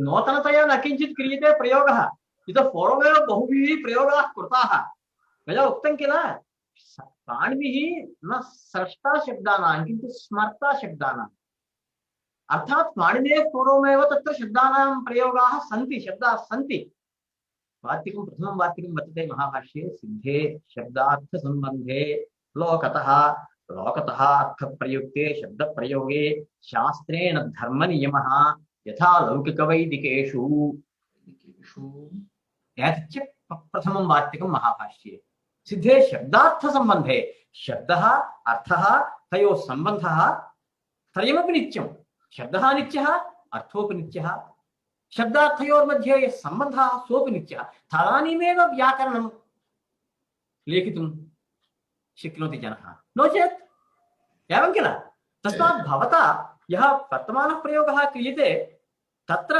नूतनतया न किञ्चित् क्रियते प्रयोगः. इतः पूर्वमेव बहुभिः प्रयोगाः कृताः. मया उक्तं किल, पाणिनिः न स्रष्टा शब्दानां किन्तु स्मर्ता शब्दानाम्. अर्थात् पाणिनेः पूर्वमेव तत्र शब्दानां प्रयोगाः सन्ति, शब्दाः सन्ति. वार्तिकं प्रथमं वार्तिकं वर्तते महाभाष्ये सिद्धे शब्दार्थ संबंधे लोकतः अर्थप्रयुक्ते शब्दप्रयोगे शास्त्रेण धर्मनियमः यथा लौकिकवैदिकेषु. एतच्च प्रथमं वार्तिकं महाभाष्ये. सिद्धे शब्दार्थ संबंधे शब्दः अर्थः तयोः सम्बन्धः त्रयमपि नित्यं. शब्दः नित्यः, अर्थोऽपि नित्यः. शब्दार्थयोर्मध्ये यः सम्बन्धः सोऽपि नित्यः. तदानीमेव व्याकरणं लेखितुं शक्नोति जनः. नो चेत् एवं किल. तस्मात् भवता यः वर्तमानः प्रयोगः क्रियते तत्र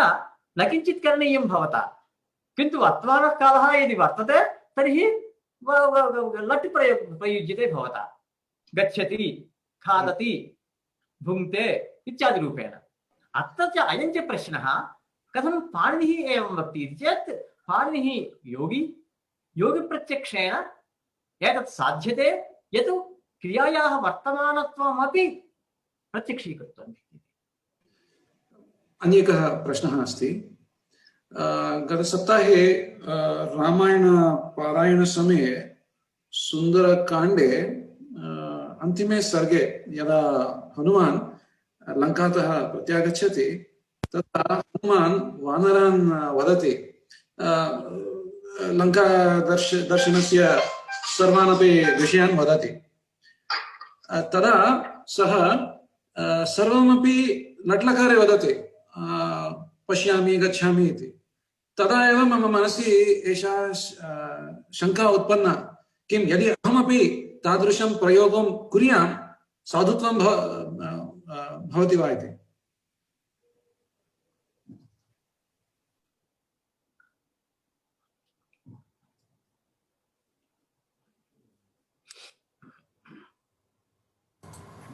न किञ्चित् करणीयं भवता. किन्तु वर्तमानः कालः यदि वर्तते तर्हि लट् प्रयुज्यते भवता. गच्छति, खादति, भुङ्क्ते इत्यादि रूपेण. अत्र च अयं च प्रश्नः कथं पाणिनिः एवं वक्ति इति चेत् पाणिनिः योगिप्रत्यक्षेण एतत् साध्यते यत् क्रियायाः वर्तमानत्वमपि प्रत्यक्षीकृत्वा. अन्यकः प्रश्नः अस्ति. गतसप्ताहे रामायणपारायणसमये सुन्दरकाण्डे अन्तिमे सर्गे यदा हनुमान् लङ्कातः प्रत्यागच्छति तदा हनुमान् वानरान् वदति लङ्का दर्शनस्य सर्वानपि विषयान् वदति तदा सः सर्वमपि लट्लकारे वदति पश्यामि गच्छामि इति तदा एव मम मनसि एषा शङ्का उत्पन्ना किं यदि अहमपि तादृशं प्रयोगं कुर्यां साधुत्वं भवति वा इति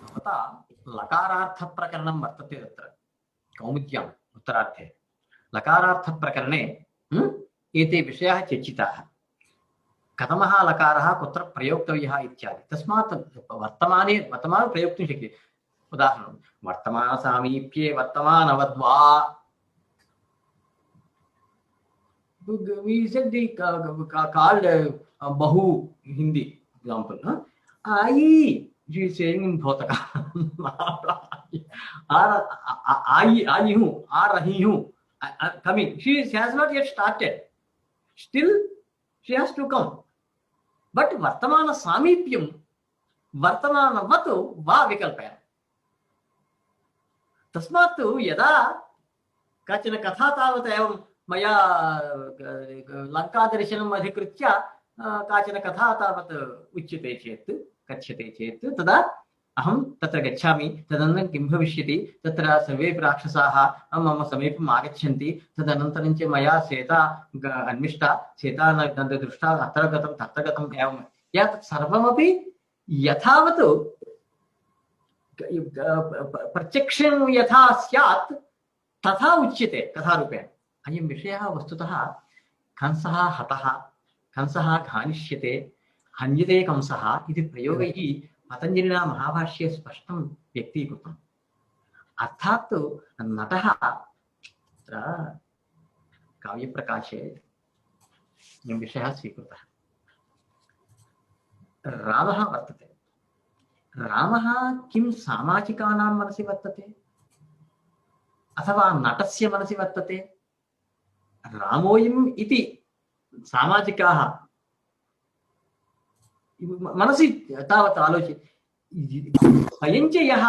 भवता लकारार्थप्रकरणं वर्तते तत्र कौमुद्याम् उत्तरार्थे लकारार्थप्रकरणे एते विषयाः चर्चिताः कथमः लकारः कुत्र प्रयोक्तव्यः इत्यादि तस्मात् वर्तमाने प्रयोक्तुं शक्यते उदाहरणं वर्तमानसामीप्ये वर्तमानवद्वा we said the called bahu Hindi example I she is saying in bhautaka आई हूँ आ रही हूँ coming she has not yet started still she has to come but वर्तमान सामीप्यं वर्तमानवत् वा विकल्पया तस्मात् यदा काचन कथा तावत् एवं मया लङ्कादर्शनम् अधिकृत्य काचन कथा तावत् उच्यते चेत् कथ्यते चेत् तदा अहं तत्र गच्छामि तदनन्तरं किं भविष्यति तत्र सर्वे राक्षसाः मम समीपम् आगच्छन्ति तदनन्तरं च मया सीता अन्विष्टा सीता न दृष्टा अत्र गतं तत्र गतम् एवं यत् सर्वमपि यथावत् प्रत्यक्षं यथा स्यात् तथा उच्यते कथारूपेण अयं विषयः वस्तुतः कंसः हतः कंसः घानिष्यते हन्यते कंसः इति प्रयोगैः पतञ्जलिना महाभाष्ये स्पष्टं व्यक्तीकृतम् अर्थात् नटः तत्र काव्यप्रकाशे अयं विषयः स्वीकृतः रामः वर्तते रामः किं सामाजिकानां मनसि वर्तते अथवा नटस्य मनसि वर्तते रामोऽयम् इति सामाजिकाः मनसि तावत् आलोच्य स्वयं च यः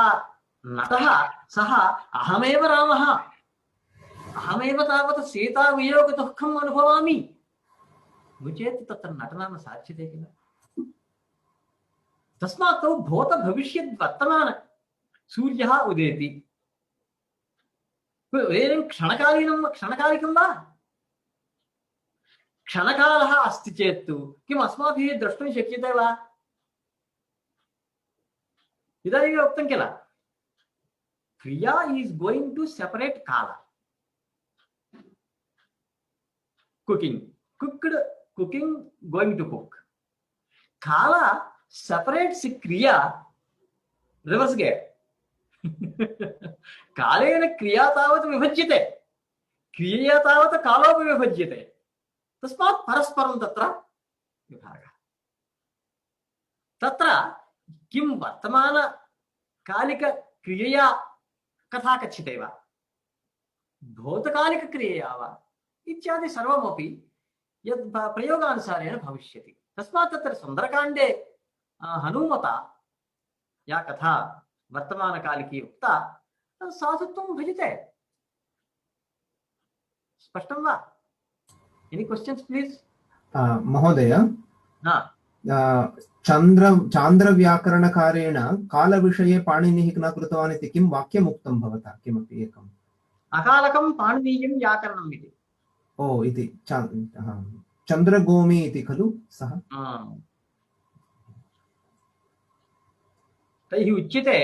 नटः सः अहमेव रामः अहमेव तावत् सीतावियोगदुःखम् अनुभवामि चेत् तत्र नटनां साध्यते किल तस्मात् भूतभविष्यद्वर्तमान सूर्यः उदेति क्षणकालिकं वा क्षणकालः अस्ति चेत् किम् अस्माभिः द्रष्टुं शक्यते वा इदानीमेव उक्तं किल क्रिया इस् गोयिङ्ग् टु सेपरेट् काल कुकिङ्ग् गोयिङ्ग् टु कुक् काल separates kriya reverse gear कालेन क्रिया तावत् विभज्यते क्रियया तावत् कालोपि विभज्यते तस्मात् परस्परं तत्र विभागः तत्र किं वर्तमानकालिकक्रियया कथा कथ्यते वा भूतकालिकक्रियया वा इत्यादि सर्वमपि यद् प्रयोगानुसारेण भविष्यति तस्मात् तत्र सुन्दरकाण्डे हनुमता या कथा वर्तमानकालिकी उक्ता साधुत्वं भजते स्पष्टं वा एनी क्वेश्चन्स् प्लीज महोदय चान्द्रव्याकरणकारेण कालविषये पाणिनिः न कृतवान् इति किं वाक्यम् उक्तं भवता किमपि एकम् अकालकं पाणिनीयं व्याकरणम् इति ओ इति चन्द्रगोमी इति खलु सः तैः उच्यते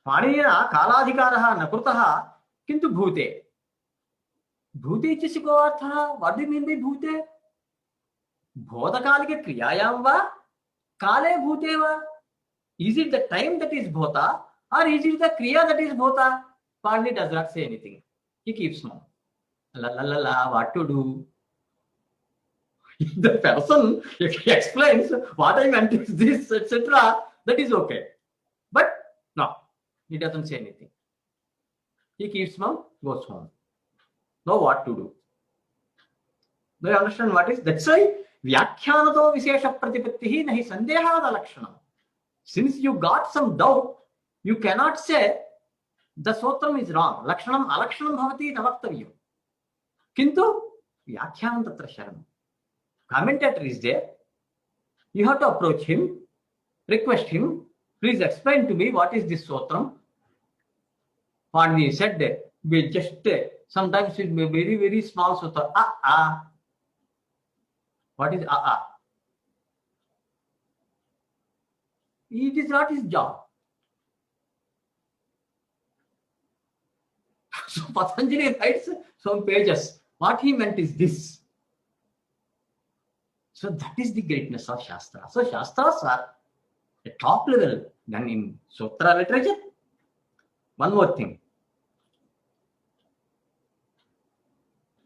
पाणिनिना कालाधिकारः न कृतः किन्तु भूते भूते इत्यस्य को अर्थः what do you mean by भूते भूतकालिकक्रियायां वा काले भूते वा is it the time that is भूता और इज इट द क्रिया दैट इज भूता Panini does not say anything he keeps no la la la la what to do the person explains what I meant is this etc that is okay but no he doesn't say anything he keeps mum goes home know what to do do you understand what is that's why Vyakhyanatho Vishesha Pratipattihi nahi Sandehada Lakshanam. Since you got some doubt, you cannot say the Sotram is wrong. Lakshanam Alakshanam Bhavati Navaktavyo. Kintu Vyakhyanam Tatra Sharanam. Commentator is there. You have to approach him, request him, please explain to me what is this Sotram. Pandini said, we just sometimes it may be very, very small sutra. What is It is not his job. So Patanjali writes some pages. What he meant is this. So that is the greatness of Shastra. So Shastras are a top level than in Sutra literature. One more thing.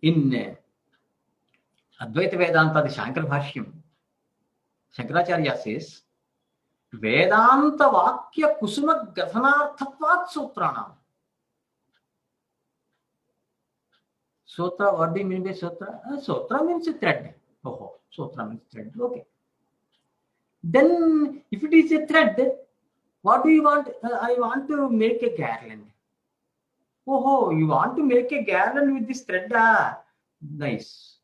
In Advaita Vedanta, the Shankara Bhashyam, Shankaracharya says, Vedanta Vakya Kusuma Gathanarthatvat Sutranam. Sutra, what do you mean by Sutra? Sutra means a thread. Oh, Sutra means thread. Okay. Then, if it is a thread, what do you want? I want to make a garland. Oh, you want to make a garland with this thread? Nice.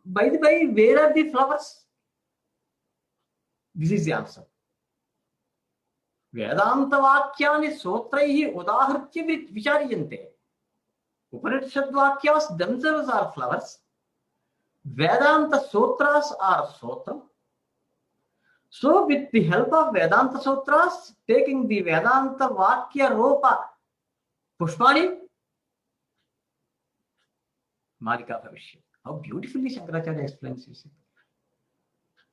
By the way, where are the flowers? This is the answer. Vedanta Vakyani Sotraihi Udahartya Vichariyante. Upanishad Vakyas themselves are flowers. Vedanta Sutras are Sotram. So, with the help of Vedanta Sutras, taking the Vedanta Vakya Ropa Pushpani, Malika Bhavishya. How beautifully Shankaracharya explains this.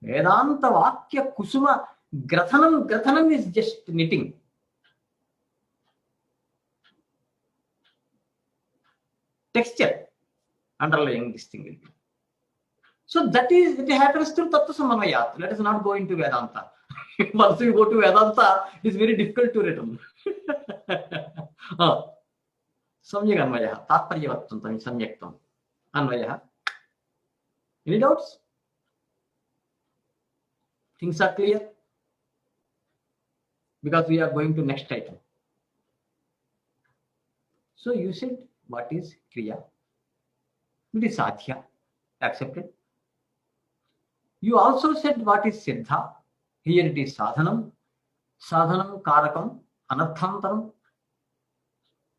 Vedanta Vakya Kusuma Grathanam. Grathanam is just knitting. Texture underlying this thing will be. So that is, it happens through Tattva Samanvayat. Let us not go into Vedanta. Once we go to Vedanta, it is very difficult to return. Samyak Anvayah, Tatparyavattantam, Samyaktam. Anvayah. Any doubts? Things are clear? Because we are going to next item. So you said, what is Kriya? It is Sadhya. Accepted. You also said, what is Siddha? Here it is Sadhanam. Sadhanam, Karakam, Anarthantaram.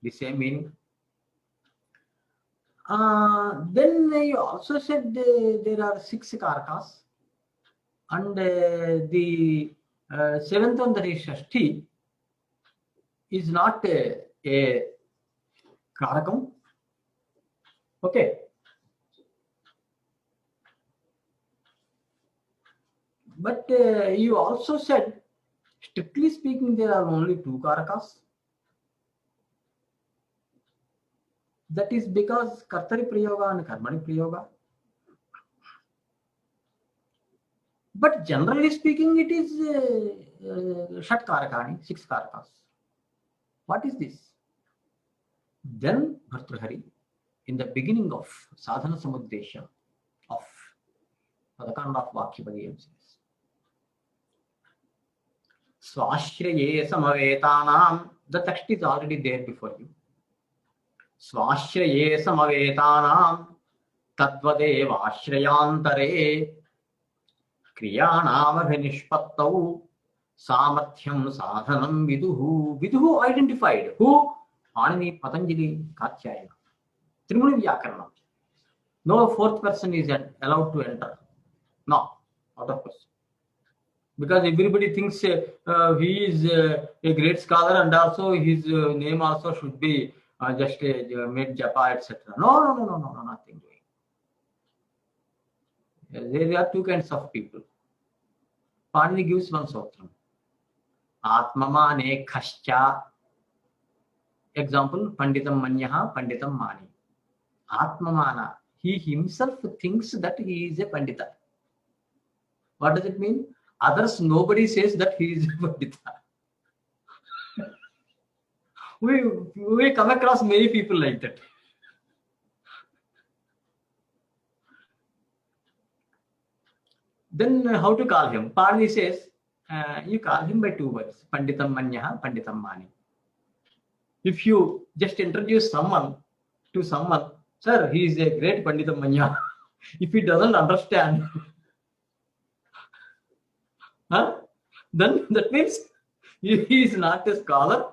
The same meaning. Then you also said there are 6 Karakas. And the 7th one, that is Shashti, is not a Karakam. Okay. But you also said, strictly speaking, there are only 2 Karakas. That is because Kartari Prayoga and Karmani Prayoga. But generally speaking, it is Shat Karakani, 6 Karakas. What is this? Then Bhartrihari, in the beginning of Sadhana Samuddesha of Padakanda of Vakyapadi, says, Swashraye Samavetanam. The text is already there before you. Swashraye Samavetanam Tadvadeva Ashrayantare Kriyanam Abhinishpattau Samathyam Sadhanam Viduhu. Viduhu identified. Who? Anani, Patanjali, Katyayana. Trimuni Vyakaranam. No 4th person is allowed to enter. No, out of question. Because everybody thinks he is a great scholar, and also his name also should be just made japa, etc. No, nothing doing. There are 2 kinds of people. Panini gives one sutram. Atmamane khascha. Example, Panditam Manyaha, Panditam Mani. Atmamana. He himself thinks that he is a Pandita. What does it mean? Others, nobody says that he is a Pandita. We come across many people like that. Then how to call him? Panini says, you call him by 2 words, Panditam Manyaha, Panditam Mani. If you just introduce someone to someone, sir, he is a great Panditam Manyaha. If he doesn't understand, then that means he is not a scholar,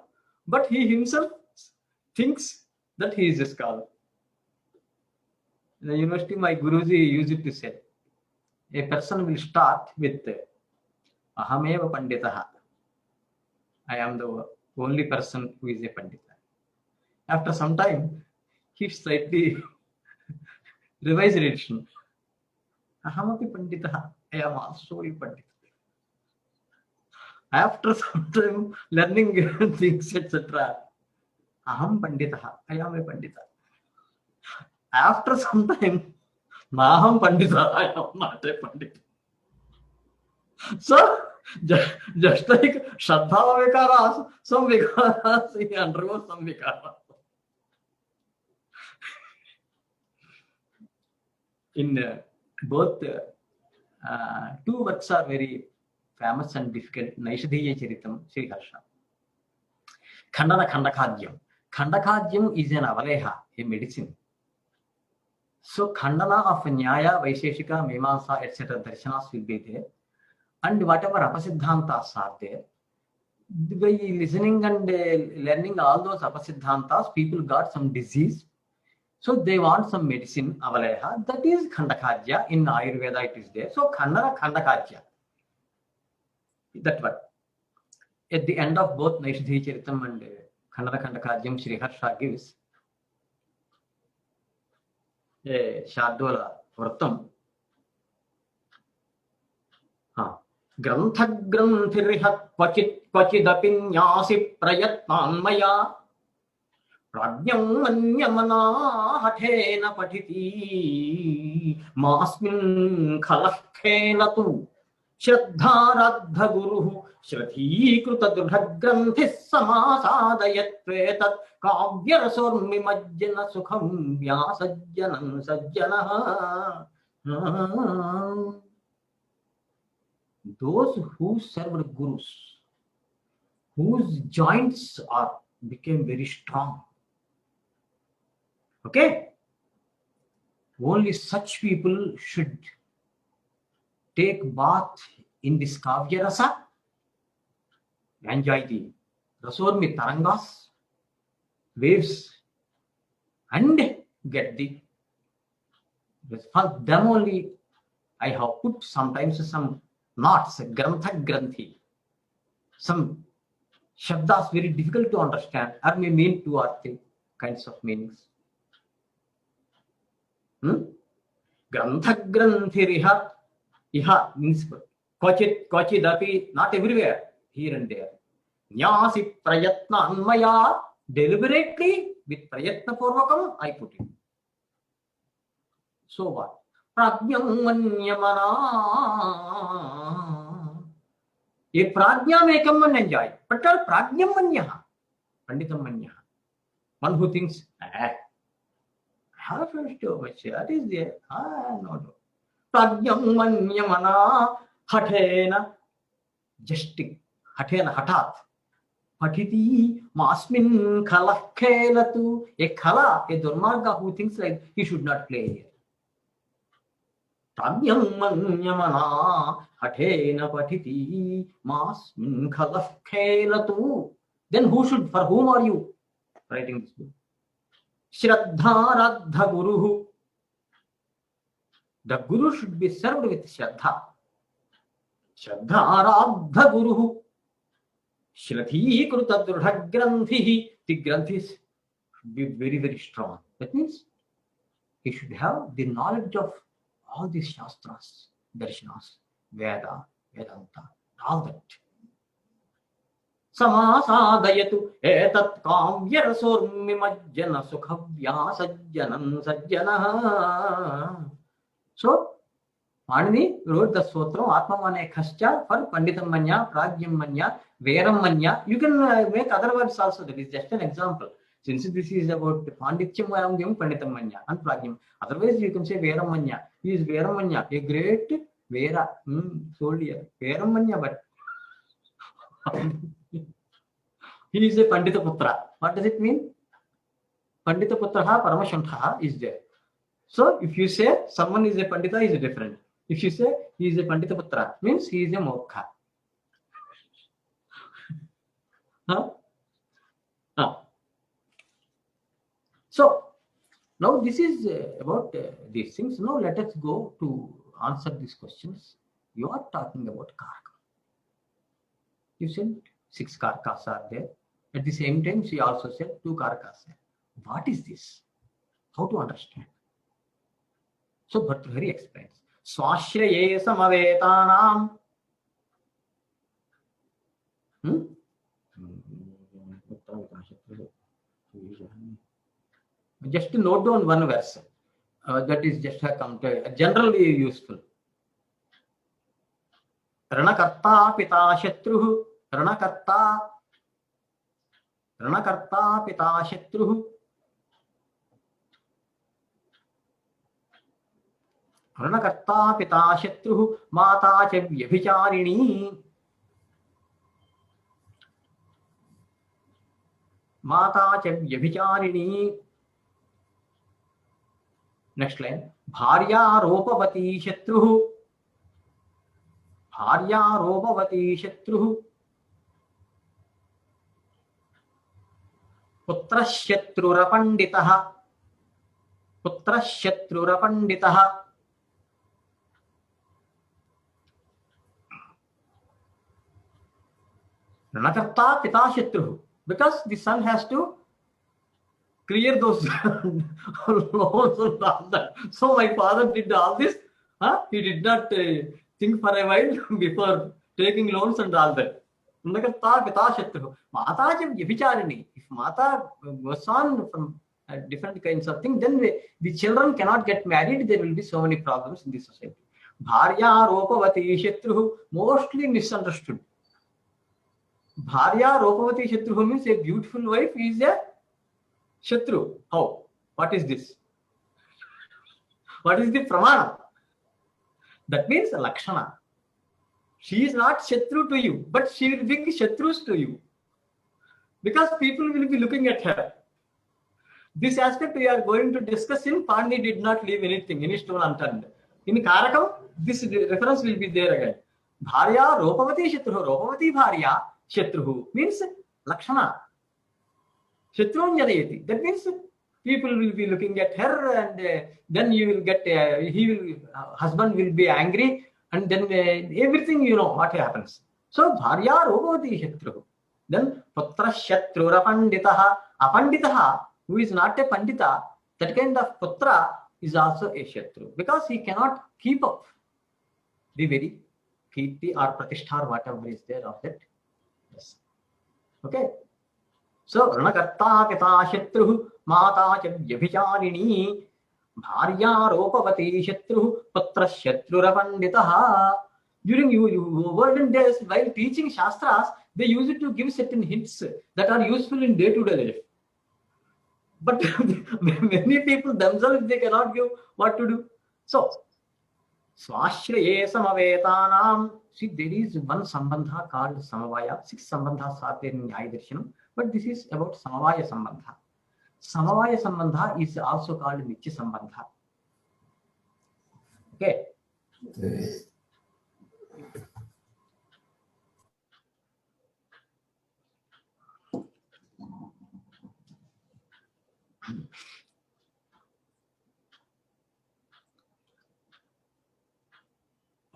but he himself thinks that he is a scholar. In the university, my Guruji used to say, a person will start with Ahameva Panditaha. I am the only person who is a Pandita. After some time, he slightly revised it. Ahamapi Panditaha. I am also a Pandita. After some time learning things, etc., Aham Panditaha. I am a Pandita. After some time, Naham Pandita. I am not a Pandita. So, just like Shraddha Vikaras, some Vikaras, he undergoes some Vikaras. In both, two works are very famous and difficult. Naishadhiya Charitam, Sri Harsha. Khandana Khandakhadyam. Khandakhadyam is an avaleha, a medicine. So, Khandana of Nyaya, Vaisheshika, Mimamsa, etc. darshanas will be there. And whatever apasiddhantas are there, by listening and learning all those apasiddhantas, people got some disease. So they want some medicine, avaleha. That is Khandakadya. In Ayurveda it is there. So Khandana Khandakadya. That one. At the end of both Naishadhi Charitam and Khandana Khandakadyam, Sri Harsha gives a Shardola Vratam. ग्रंथग्रंथिर्हत् क्वचिदपि न्यासि प्रयत्नान्मया प्राज्ञं मन्यमना हठेन पठिति मास्मिन् खलः खेलतु श्रद्धारब्धगुरुः श्रद्धीकृतदृढग्रन्थिः समासादयत्वेतत् काव्यरसोर्मिमज्जन सुखं व्यासज्जनं सज्जनः. Those who served gurus, whose joints became very strong. Okay? Only such people should take bath in this Kavya Rasa, enjoy the Rasormi Tarangas, waves, and get the. For them only, I have put sometimes some knots, grantha granthi, some shabdas very difficult to understand, or may mean 2 or 3 kinds of meanings. Grantha granthiriha, iha means kvachid, not everywhere, here and there. Nyasi prayatna anmaya, deliberately with prayatna purvakam, I put it. So what? Pragyam manyamana. A prajna may come and enjoy, but pragyam manyaha, panditam manyaha. One who thinks, I have a first job, that is there. No. Pragyam manyamana hathena, just hathena hatat. Patiti masmin khala khelatu. A khala, a durmarga who thinks like he should not play here. Pragyam manyamana hathena patiti masmin khala khelatu. Then for whom are you writing this book? Shraddha Radha Guruhu. The Guru should be served with Shraddha. Shraddha Radha Guruhu. Shraddhi Kruta Drudha Granthihi. The Granthis should be very, very strong. That means he should have the knowledge of all these Shastras, Darshanas, Veda, Vedanta, all that. Samasadayatu etat kamyarasormimajjana sukhavya sajjanam sajjana. So, Panini wrote the Sutram Atmamane Khascha for Panditam Manya, Pragyam Manya, Veram Manya. You can make other words also. That is just an example. Since this is about Pandityam Varam Panditam Manya and Pragyam. Otherwise, you can say Veram Manya. He is Veram Manya, a great Vera, soldier, Veramanya, but he is a Pandita Putra. What does it mean? Pandita Putraha Paramashantaha is there. So if you say someone is a Pandita, is different. If you say he is a Pandita Putra, means he is a Mokha. Huh? So now this is about these things. Now let us go to answer these questions. You are talking about Karakam. You said 6 Karakas are there. At the same time, she also said 2 Karakas. What is this? How to understand? So Bhartrihari explains. Swashraye samavetanam. Just to note down one verse. That is just a counter, generally useful. Ranakarta pita shatruhu. Ranakarta pita shatruhu. Ranakarta pita shatruhu. Mata cha vyabhicharini. Mata cha vyabhicharini. Next line. Bharya ropavati shatruhu. Bharya ropavati shatruhu. Putra shatrurapanditaha. Putra shatrurapanditaha. Ranakarta pita shatruhu. Because the son has to clear those loans and all that. So my father did all this. He did not think for a while before taking loans and all that. Ranakarta pita shatruhu. Mata cha vyabhicharini. If Mata goes on from different kinds of things, then the children cannot get married. There will be so many problems in the society. Bharya ropavati shatruhu. Mostly misunderstood. Bharya ropavati shatruhu means a beautiful wife is a shatru. How? What is this? What is the pramana? That means lakshana. She is not shatru to you, but she will bring shatrus to you. Because people will be looking at her. This aspect we are going to discuss in Pani did not leave anything, any stone unturned. In Karakam, this reference will be there again. Bharya ropavati shatruhu. Ropavati bharya shatruhu means lakshana. Shatrun jadayati. That means people will be looking at her, and then you will get husband will be angry, and then everything you know what happens. So bharya ropavati shatruhu. Then putra shatrurapanditaha. Apanditaha, who is not a pandita, that kind of putra is also a shatru, because he cannot keep up the very kirti or pratishtha or whatever is there of that. Yes. Okay. So ranakarta pita shatruhu. Mata cha vyabhicharini. Bharya ropavati shatruhu. Putra shatrurapanditaha. During olden days, while teaching Shastras, they used to give certain hints that are useful in day-to-day life. But many people themselves, they cannot give what to do. So, swashraye samavetanam. See, there is one sambandha called samavaya. 6 sambandhas are there in Nyaya Darshanam, but this is about samavaya sambandha. Samavaya sambandha is also called nitya sambandha. Okay.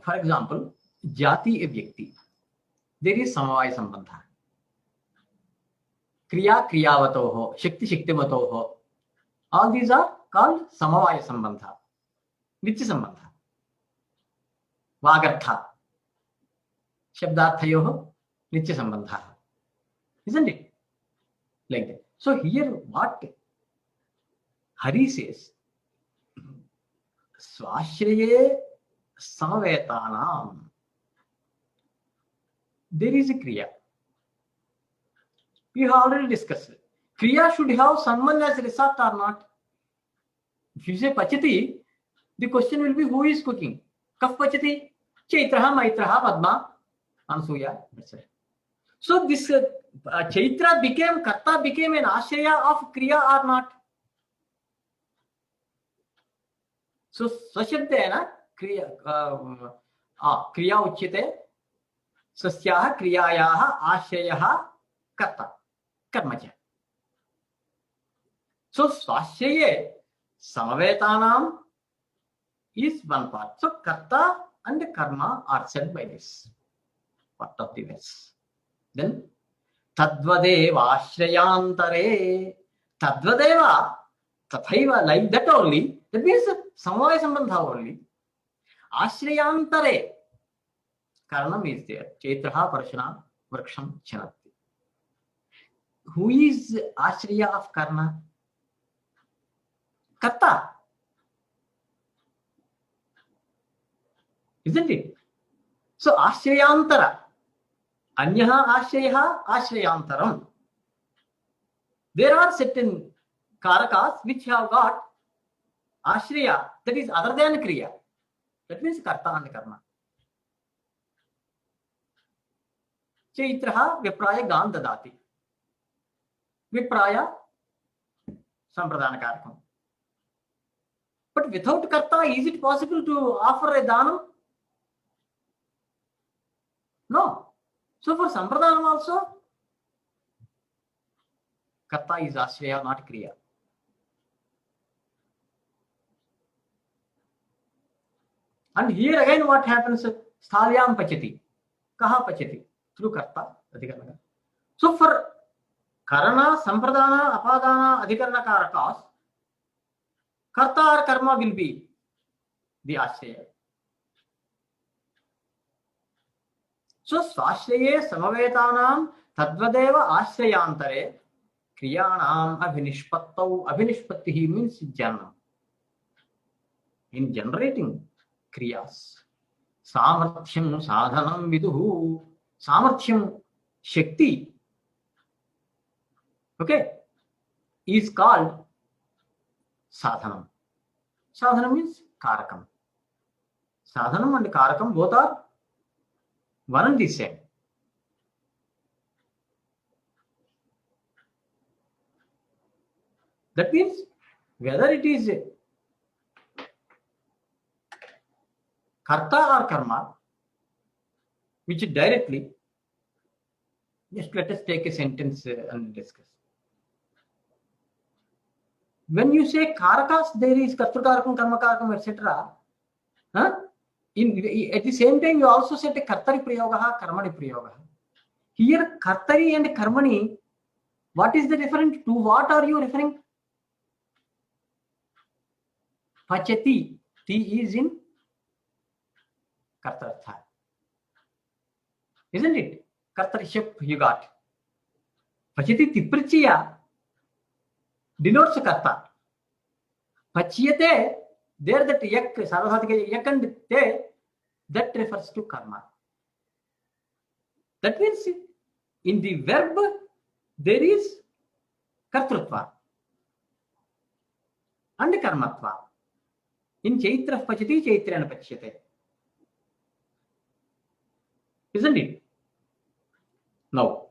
For example, jati a vyakti. There is samavaya sambandha. Kriya kriyavatoho, shakti shaktivatoho. All these are called samavaya sambandha. Nitya sambandha. Vagartha. Shabdarthayoho, nitya sambandha. Isn't it? Like that. So here what Hari says, swashraye samavetanam. There is a kriya. We have already discussed it. Kriya should have someone as result or not. If you say pachati, the question will be who is cooking? Kaf pachati? Chaitraha, Maitraha, Padma, Ansuya, etc. So this Chaitra became, Karta became an Ashraya of Kriya or not? So Swashabdena Kriya Kriya Uchyate Sasyaha Kriyayaha Ashrayaha Karta Karmaja. So Swashyaye Samavetanam is one part. So Karta and Karma are said by this part of the verse. Then Tadvadeva Ashrayantare Tadvadeva Tathaiva, like that only. That means Samvaya Sambandha only. Ashrayantare Karanam is there. Chaitraha Parashana Vraksham Chanati. Who is Ashraya of Karna? Karta. Isn't it? So Ashrayantara. Anyaha Ashrayaha Ashrayantaram. There are certain karakas which have got Ashraya, that is other than Kriya. That means Karta and Karma. Chaitraha Vipraya Gan Dadati. Vipraya Sampradana Karakam. But without Karta, is it possible to offer a Danam? No. So for Sampradhanam also, Karta is Ashraya, not Kriya. And here again what happens? Sthalyam Pachati. Kaha Pachati? Through Karta, Adhikarana. So for Karana, Sampradana, Apadana, Adhikarana Karakas, Karta or Karma will be the Ashraya. So Swashraye Samavetanam Tadvadeva Ashrayantare Kriyanam Abhinishpattau. Abhinishpattihi means Janam. In generating Kriyas. Samarthyam Sadhanam Viduhu. Samarthyam Shakti. Okay. Is called Sadhanam. Sadhanam means Karakam. Sadhanam and Karakam both are one and the same. That means whether it is Karta or Karma, which directly, just let us take a sentence and discuss. When you say Karakas, there is Kartakarakam, Karmakarakam, etc. At the same time, you also said Kartari Prayogaha, Karmani Prayogaha. Here, Kartari and Karmani, what is the difference? To what are you referring? Pachati. T is in Kartartha. Isn't it? Kartarishap you got. Pachati Tiprichya denotes Karta. Pachyate, there that yak, Sarvadhatika yak and te, that refers to Karma. That means in the verb there is Kartrutva and Karmatva. In Chaitra Pachati, Chaitrana Pachyate. Isn't it? Now,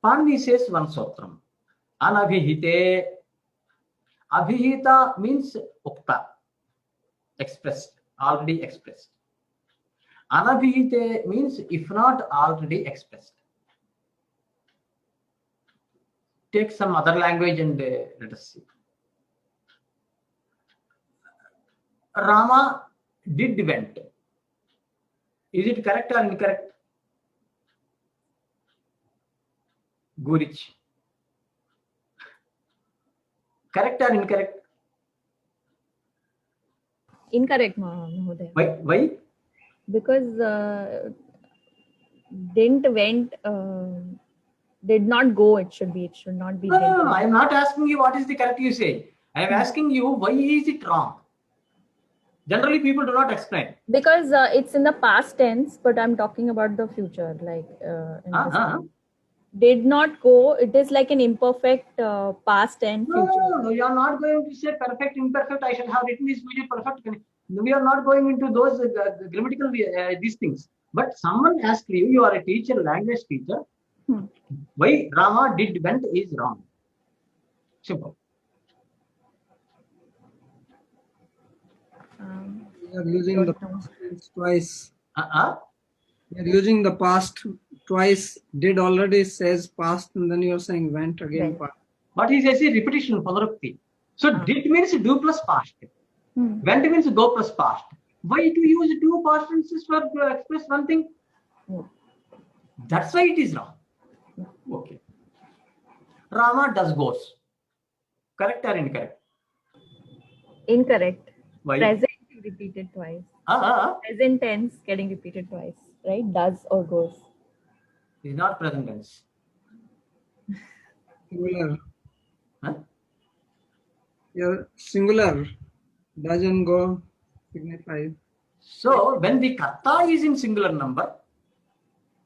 Panini says one sotram. Anabhihite. Abhihita means ukta, expressed, already expressed. Anabhihite means if not already expressed. Take some other language and let us see. Rama did went. Is it correct or incorrect? Gurich. Correct or incorrect? Incorrect, Mahodaya. Why? Because didn't went, did not go, it should not be. No, I am not asking you what is the correct you say. I am asking you why is it wrong? Generally, people do not explain. Because it's in the past tense, but I'm talking about the future. Like did not go, it is like an imperfect past and future. No, you are not going to say perfect, imperfect. I should have written this video perfect. we are not going into those grammatical these things. But someone asked you, you are a teacher, language teacher, why Rama did went is wrong. Simple. We are using the past tense twice. Uh-uh. We are using the past twice. Did already says past, and then you are saying went again Went. past. What he says is repetition, panarukti. So did means do plus past. Went means go plus past. Why to use two past tenses for to express one thing? That's why it is wrong. Okay. Rama does goes. Correct or incorrect? Incorrect. Why? Present repeated twice. Present tense getting repeated twice, right? Does or goes. Is not present tense. Singular. Huh? Your singular doesn't go signify. So when the karta is in singular number,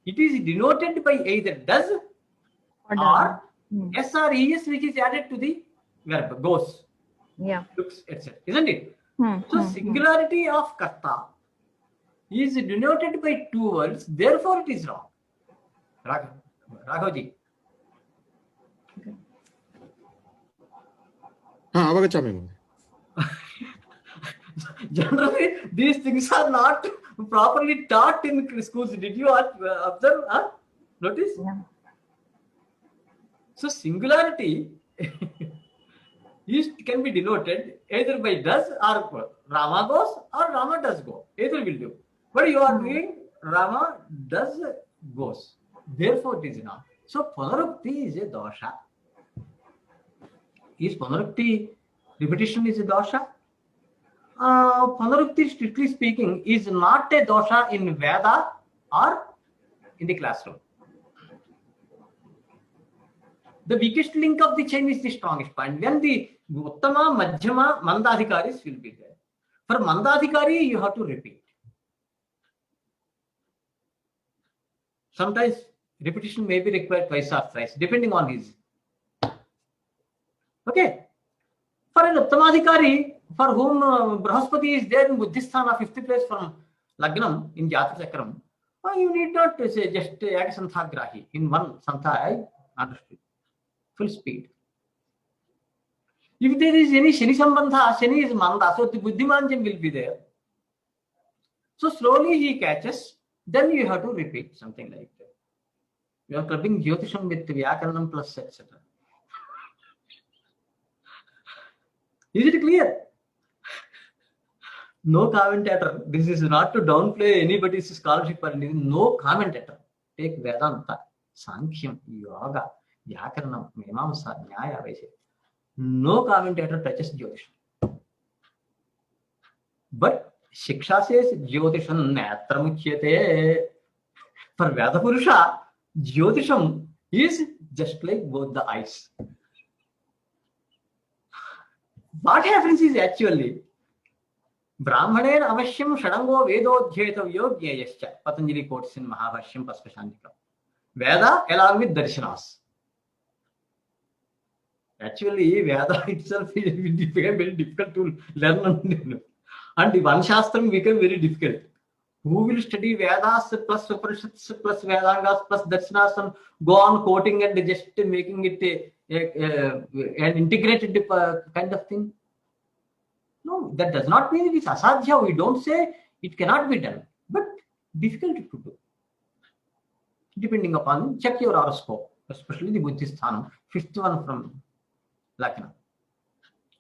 it is denoted by either does or s or es, which is added to the verb goes, looks, etc. Isn't it? So singularity of karta is denoted by two words, therefore it is wrong. Raghavji. Generally, these things are not properly taught in schools. Did you observe? Notice? Yeah. So singularity can be denoted either by does or Rama goes or Rama does go. Either will do. But you are doing Rama does goes. Therefore, it is not. So Panarukti is a dosha. Is Panarukti repetition is a dosha? Panarukti, strictly speaking, is not a dosha in Veda or in the classroom. The weakest link of the chain is the strongest point. When the Uttama, Madhyama, Mandadhikaris will be there. For Mandadhikari, you have to repeat. Sometimes repetition may be required twice or thrice, depending on his. Okay. For an Uttamadhikari, for whom Brahaspati is there in Buddhisthana, 50th place from Lagnam in Jati Chakram, you need not say just add Santhagrahi. In one Santha, I understood. Full speed. If there is any Shani Sambandha, Shani is Manda, so the Buddhimanjam will be there. So slowly he catches, then you have to repeat something like that. You are clubbing Jyotisham with Vyakaranam plus etc. Is it clear? No commentator. This is not to downplay anybody's scholarship or anything. No commentator. Take Vedanta, Sankhyam, Yoga, Vyakaranam, Mimamsa, Nyaya, Vaishya. No commentator touches Jyotisham. But Shiksha says Jyotisham Netramuchyate. For Veda Purusha, Jyotisham is just like both the eyes. What happens is actually Brahmaner Avashyam Shadango Vedodhyetavyo Jneyascha. Patanjali quotes in Mahabhashyam Paspashantikam. Veda along with Darshanas. Actually, Veda itself became very difficult to learn. And the one Shastram became very difficult. Who will study Vedas plus Upanishads plus Vedangas plus Darshanas and go on quoting and just making it an integrated kind of thing? No, that does not mean it is asadhya. We don't say it cannot be done, but difficult to do. Depending upon, check your horoscope, especially the Buddhisthanam, fifth one from Lakshana.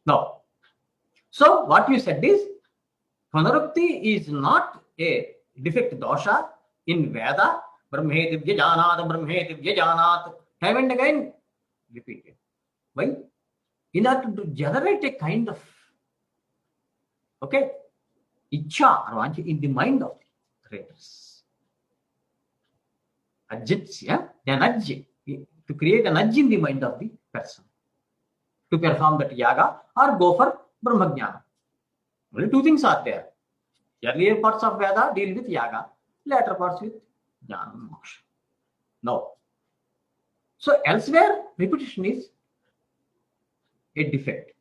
Now, so what you said is, Panarukti is not a defect dosha in Veda. Brahmeti Vyajanat, Brahmeti Vyajanat. Time and again, repeat it. Why? In order to generate a kind of ichha or vancha in the mind of the readers. Ajitsya, an ajj, to create an ajj in the mind of the person to perform that yaga or go for Brahmajnana. Only two things are there. Earlier parts of Veda deal with yaga, later parts with jnana and moksha. No. So elsewhere, repetition is a defect.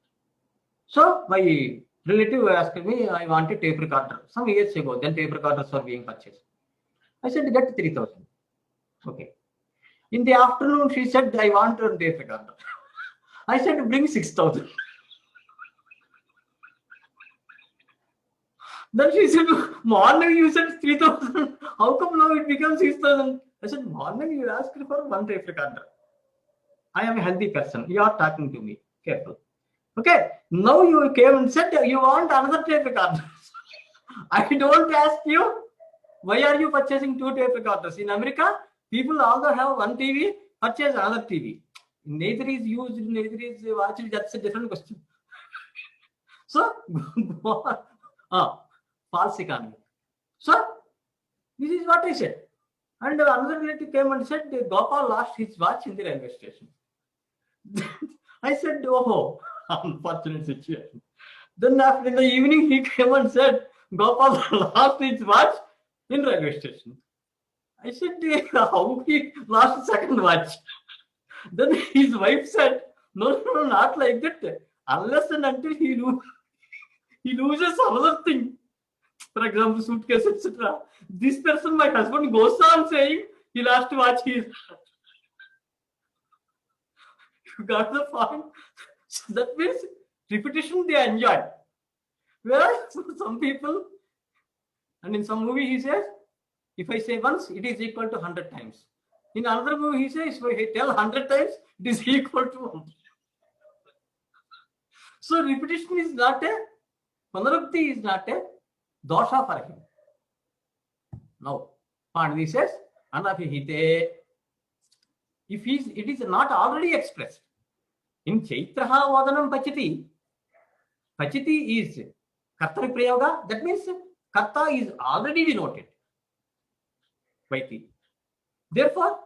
So by Relative asked me, I want a tape recorder some years ago. Then tape recorders were being purchased. I said, get 3,000. Okay. In the afternoon, she said, I want a tape recorder. I said, bring 6,000. Then she said, morning you said 3,000. How come now it becomes 6,000? I said, morning you asked for one tape recorder. I am a healthy person. You are talking to me. Careful. Okay. Now you came and said you want another tape recorder. I don't ask you. Why are you purchasing 2 tape recorders? In America, people although have one TV, purchase another TV. Neither is used, neither is watched. That's a different question. So, false economy. So, this is what I said. And another relative came and said, Gopal lost his watch in the railway station. I said, oh, unfortunate situation. Then after in the evening, he came and said, Gopal lost his watch in railway station. I said, how he lost second watch? Then his wife said, no, not like that. Unless and until he loses another thing, for example, suitcase, etc. This person, my husband, goes on saying he lost watch. You got the point? So that means repetition they enjoy. Whereas some people, and in some movie he says, if I say once, it is equal to 100 times. In another movie he says, if I tell 100 times, it is equal to 100. So repetition is not a, Panarupti is not a dosha for him. Now, Panditi says, Anabhihite, if it is not already expressed. In Chaitraha Vadanam Pachati, Pachati is Kartari Prayoga, that means Karta is already denoted. Vaiti. Therefore,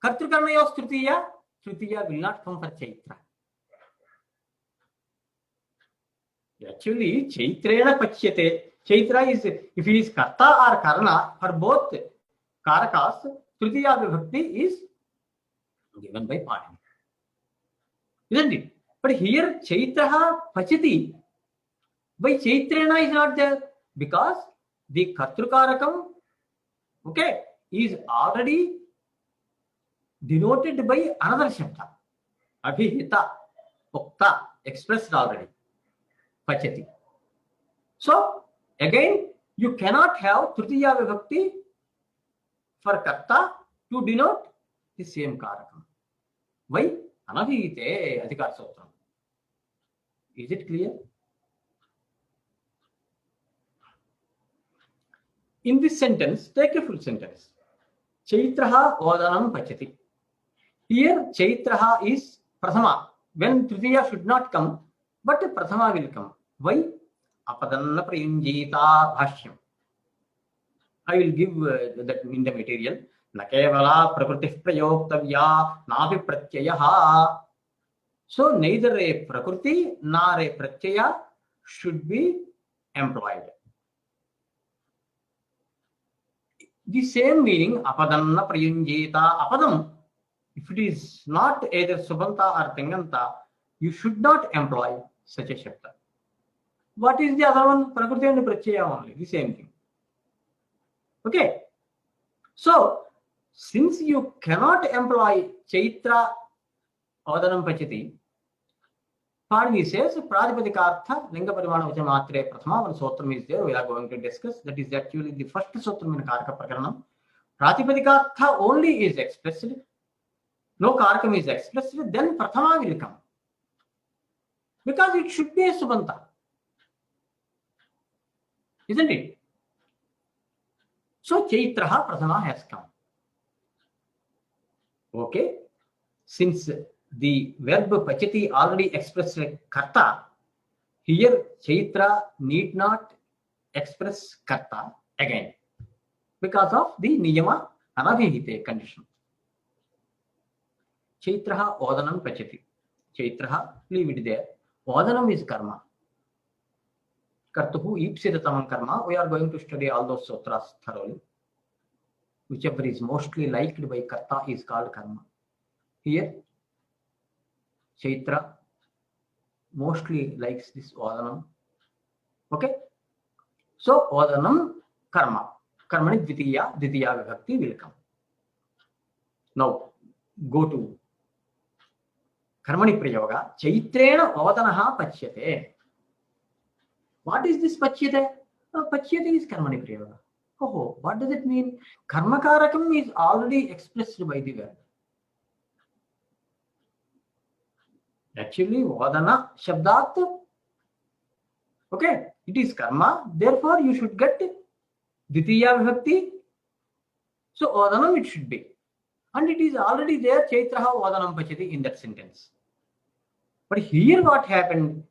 Kartrikarnayos Tritiya will not come for Chaitra. Actually, Chaitrena Pachyate. Chaitra is, if he is Karta or Karna, for both Karakas, Tritiya Vibhakti is given by Panini. Isn't it? But here, Chaitraha Pachati, by Chaitrena is not there because the Kartrukarakam, okay, is already denoted by another Shabda. Abhihita, Ukta, expressed already. Pachati. So, again, you cannot have Tritiya Vibhakti for Karta to denote the same Karakam. Why? Anabhihite Adhikar Sutram. Is it clear? In this sentence, take a full sentence. Chaitraha Vadanam Pachati. Here, Chaitraha is Prathama. When Tritiya should not come, but Prathama will come. Why? Apadanna Prayunjita Bhashyam. I will give that in the material. Nakevala Prakriti Prayoktavya Navi Pratyayaha. So, neither a Prakriti nor a Pratyaya should be employed. The same meaning, Apadanna Prayunjita Apadam. If it is not either Subanta or Tenganta, you should not employ such a Shabda. What is the other one? Prakriti and Pratyaya only, the same thing. Okay. So, since you cannot employ Chaitra Vadanam Pachati, Panini says, Pradipadikatha, Linga Parimana Vachamatre Prathama, one sotram is there, we are going to discuss. That is actually the first sotram in Karaka Prakaranam. Pratipadikatha only is expressed. No Karakam is expressed, then Prathama will come. Because it should be a Subanta. Isn't it? So Chaitraha Prathama has come. Okay. Since the verb Pachati already expressed Karta, here Chaitra need not express Karta again because of the Niyama Anabhihite condition. Chaitraha Vadanam Pachati. Chaitraha, leave it there. Vadanam is karma. Kartuhu Ipsidatamam karma. We are going to study all those sutras thoroughly. Whichever is mostly liked by Karta is called karma. Here, Chaitra mostly likes this Vadanam Okay. So odanam karma. Karmani dvitiya vibhakti will come. Now go to Karmani Prayoga. Chaitrena odanaha pachyate. What is this pachyate? Pachyate is Karmani Prayoga. Oh, what does it mean? Karma karakam is already expressed by the verb. Actually, vadana shabdat. Okay, it is karma. Therefore, you should get dvitiya vibhakti. So, vadanam it should be. And it is already there, Chaitraha vadanam pachyati in that sentence. But here what happened?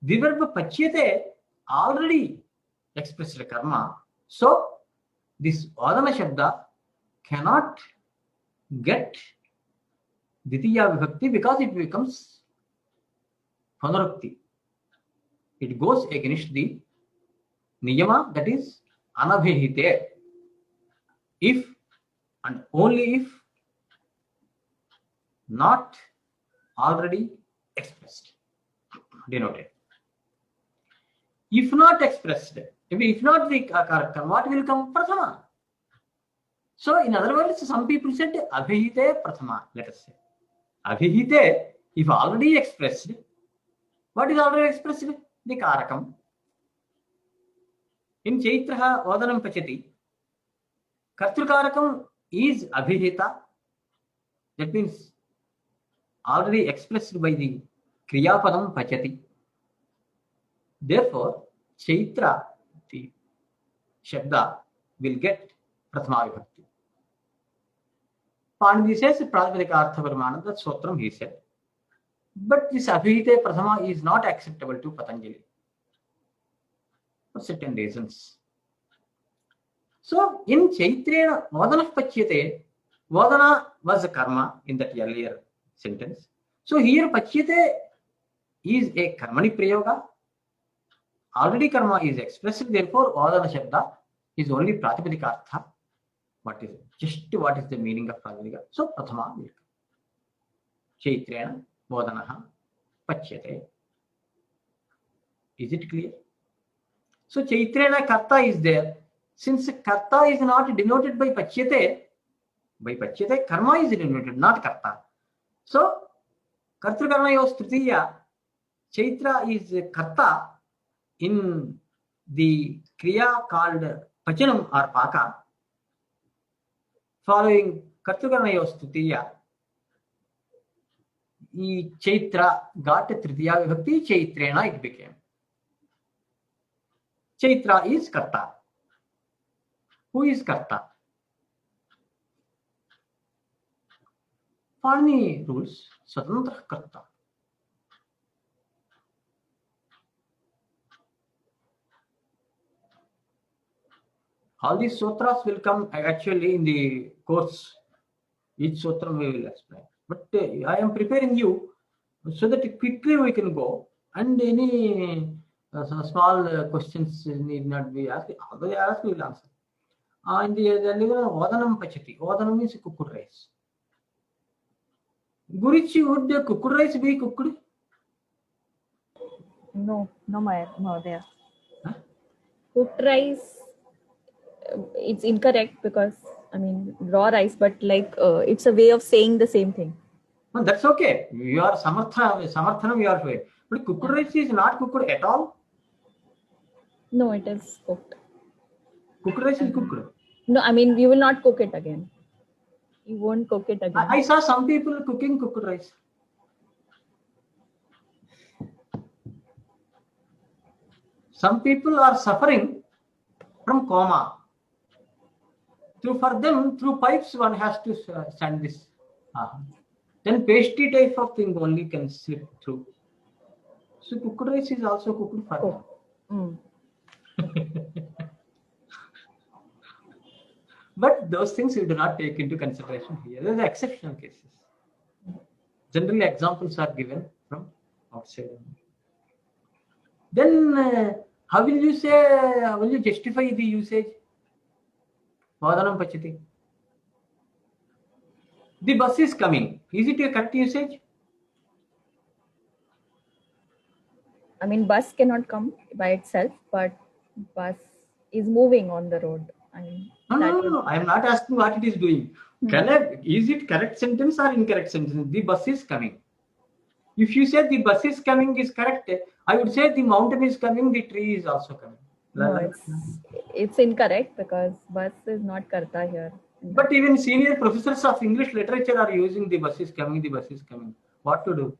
The verb pachyate already expressed karma. So, this vadana shabda cannot get dvitiya vibhakti because it becomes panarukti. It goes against the niyama, that is anabhihite. If and only if not already expressed, denoted. If not expressed, if not the kArakam, what will come? Prathama. So, in other words, some people said abhihite prathama, let us say. Abhihite, if already expressed, what is already expressed? The kArakam. In Chaitraha vadanam pachati, Kartrukarakam is abhihita. That means already expressed by the kriyapadam pachati. Therefore, Chaitra, the shabda, will get prathama vibhakti. Panini says pratipadika artha parmana, that's sotram he said. But this abhihite prathama is not acceptable to Patanjali for certain reasons. So, in Chaitrena vadana pachyate, vadana was a karma in that earlier sentence. So, here pachyate is a karmani prayoga. Already karma is expressed, therefore vadana shabda is only pratipadika artha. What is it? Just what is the meaning of pratipadika? So, prathama will come. Chaitrena vadanaha pachyate. Is it clear? So, Chaitrena karta is there. Since karta is not denoted by pachyate, karma is denoted, not karta. So, kartrukarnayos tritiya, Chaitra is karta in the kriya called pachanam or paka. Following kartrukarnayos tritiya, Chaitra got tritiya vibhakti, Chaitrena it became. Chaitra is karta. Who is karta? Panini rules, swatantra karta. All these sutras will come actually in the course. Each sutra we will explain. But I am preparing you so that quickly we can go, and any small questions need not be asked. Although they ask, we will answer. In the Vadanam Pachati. Vadanam means cooked rice. Gurichi, would the cooked rice be cooked? No, Mahodaya. Huh? Cooked rice, it's incorrect because, I mean, raw rice, but like it's a way of saying the same thing. No, that's okay. You are samarthanam you are doing. But cooked rice is not cooked at all? No, it is cooked. Cooked rice is cooked? No, I mean, we will not cook it again. You won't cook it again. I saw some people cooking cooked rice. Some people are suffering from coma. For them, through pipes, one has to send this. Then pasty type of thing only can slip through. So cooked rice is also cooked for them. But those things we do not take into consideration here. There are exceptional cases. Generally, examples are given from outside. Then, how will you say? How will you justify the usage? Vadanam pachati. The bus is coming. Is it a correct usage? I mean, bus cannot come by itself, but bus is moving on the road. I mean, No. I am not asking what it is doing. Is it correct sentence or incorrect sentence? The bus is coming. If you say the bus is coming is correct, I would say the mountain is coming, the tree is also coming. No, it's incorrect because bus is not karta here. But even senior professors of English literature are using the bus is coming, the bus is coming. What to do?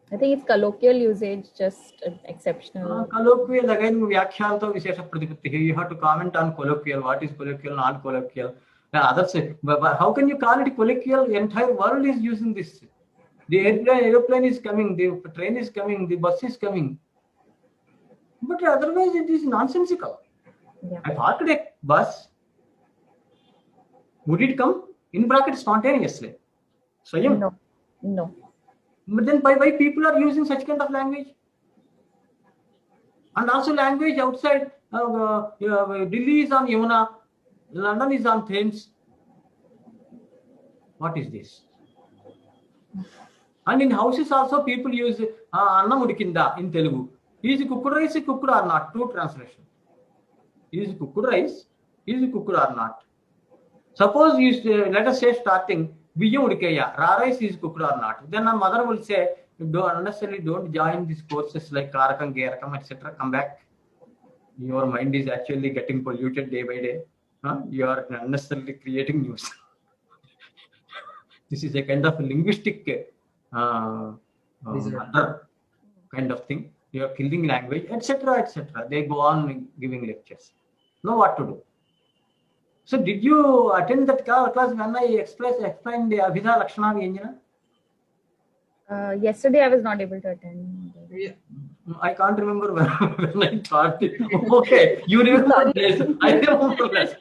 I think it's colloquial usage, just exceptional. Colloquial, again, vyakhyalto vishesha pratipatti. You have to comment on colloquial. What is colloquial, non-colloquial? Others say, but how can you call it colloquial? The entire world is using this. The aeroplane is coming, the train is coming, the bus is coming. But otherwise, it is nonsensical. Yeah. I parked a bus. Would it come? In bracket spontaneously. So No. But then why people are using such kind of language? And also language outside Delhi is on Yamuna, London is on Thames. What is this? And in houses also people use Annam Udikinda in Telugu. Is cooked rice cooked or not? Two translation. Is cooked rice, is cooked or not? Suppose you let us say starting Biyyam Udikaya, raw rice is cooked or not. Then our mother will say, don't join these courses like kArakam, kArakam, etc. Come back. Your mind is actually getting polluted day by day. You are unnecessarily creating news. This is a kind of linguistic murder kind of thing. You are killing language, etc., etc. They go on giving lectures. Know what to do. So, did you attend that class when I explained the Abhidha Lakshana Vyanjana? Yesterday I was not able to attend. Yeah. I can't remember when I taught it. Okay, you remember less. I remember less.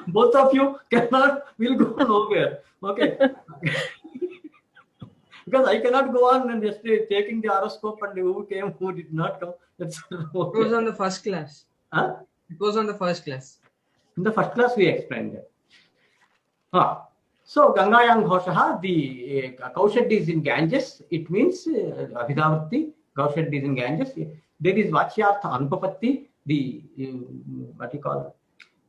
Both of you will go nowhere. Okay. Because I cannot go on and just taking the horoscope and who came, who did not come. That's okay. It was on the first class. Huh? It was on the first class. In the first class, we explained that. So, Gangayam Ghoshaha, the Kaushad is in Ganges. It means Abhidhavati. Kaushad is in Ganges. There is Vachyartha Anupapatti, the what you call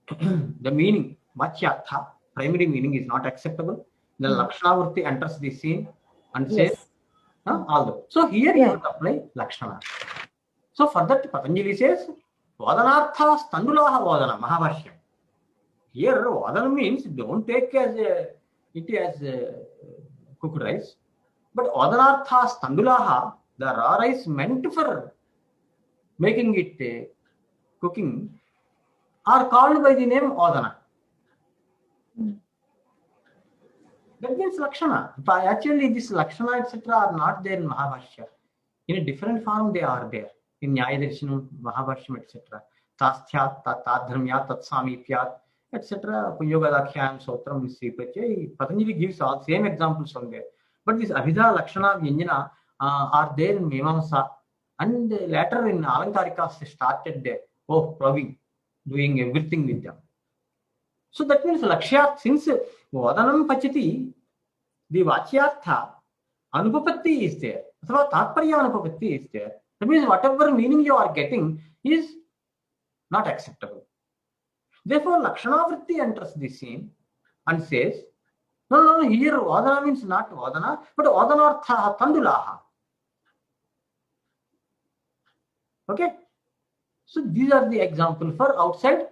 the meaning. Vachyartha, primary meaning is not acceptable. The Lakshanavritti enters the scene and says, all the. So, here you have to apply Lakshana. So, for that, Patanjali says, Vadanartha Standulaha Vadana, Mahabhashyam. Here, Vadana means don't take it as cooked rice. But Vadanartha Standulaha, the raw rice meant for making it cooking, are called by the name Vadana. That means Lakshana. But actually, this Lakshana, etc., are not there in Mahabhashya. In a different form, they are there. In Nyayadarshanam, Mahabhashyam, etc. Tasthyat, Tadharmyat, Tatsamipyat, etc. Punyogadakhyam, Sotram, Sriprachya. Patanjali gives all same examples from there. But this Abhidha, Lakshana, Vyanjana are there in Mimamsa. And later in Alankarikas started probing, doing everything with them. So that means Lakshyat, since Vadanam Pachati, the Vachyartha, Anupapatti is there. Athava Tatparya Anupapatti is there. That means whatever meaning you are getting is not acceptable. Therefore, Lakshanavritti enters the scene and says, no, here Vadana means not Vadana, but Vadanartha Tandulaha. Okay? So these are the examples for outside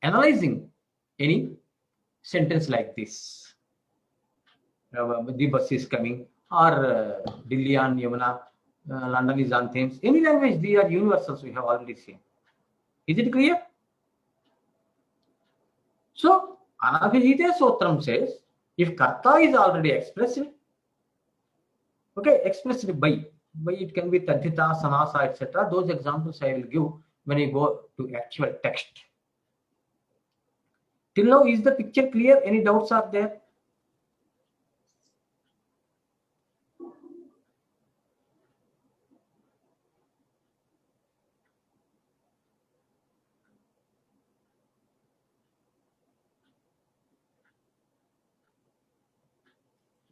analyzing any sentence like this. The bus is coming, or Delhi on Yamuna, London is on Thames. Any language, they are universals, we have already seen. Is it clear? So, Anabhijite Sotram says, if Karta is already expressed, okay, expressed by it can be Tadhita, Samasa, etc. Those examples I will give when I go to actual text. Till now, is the picture clear? Any doubts are there?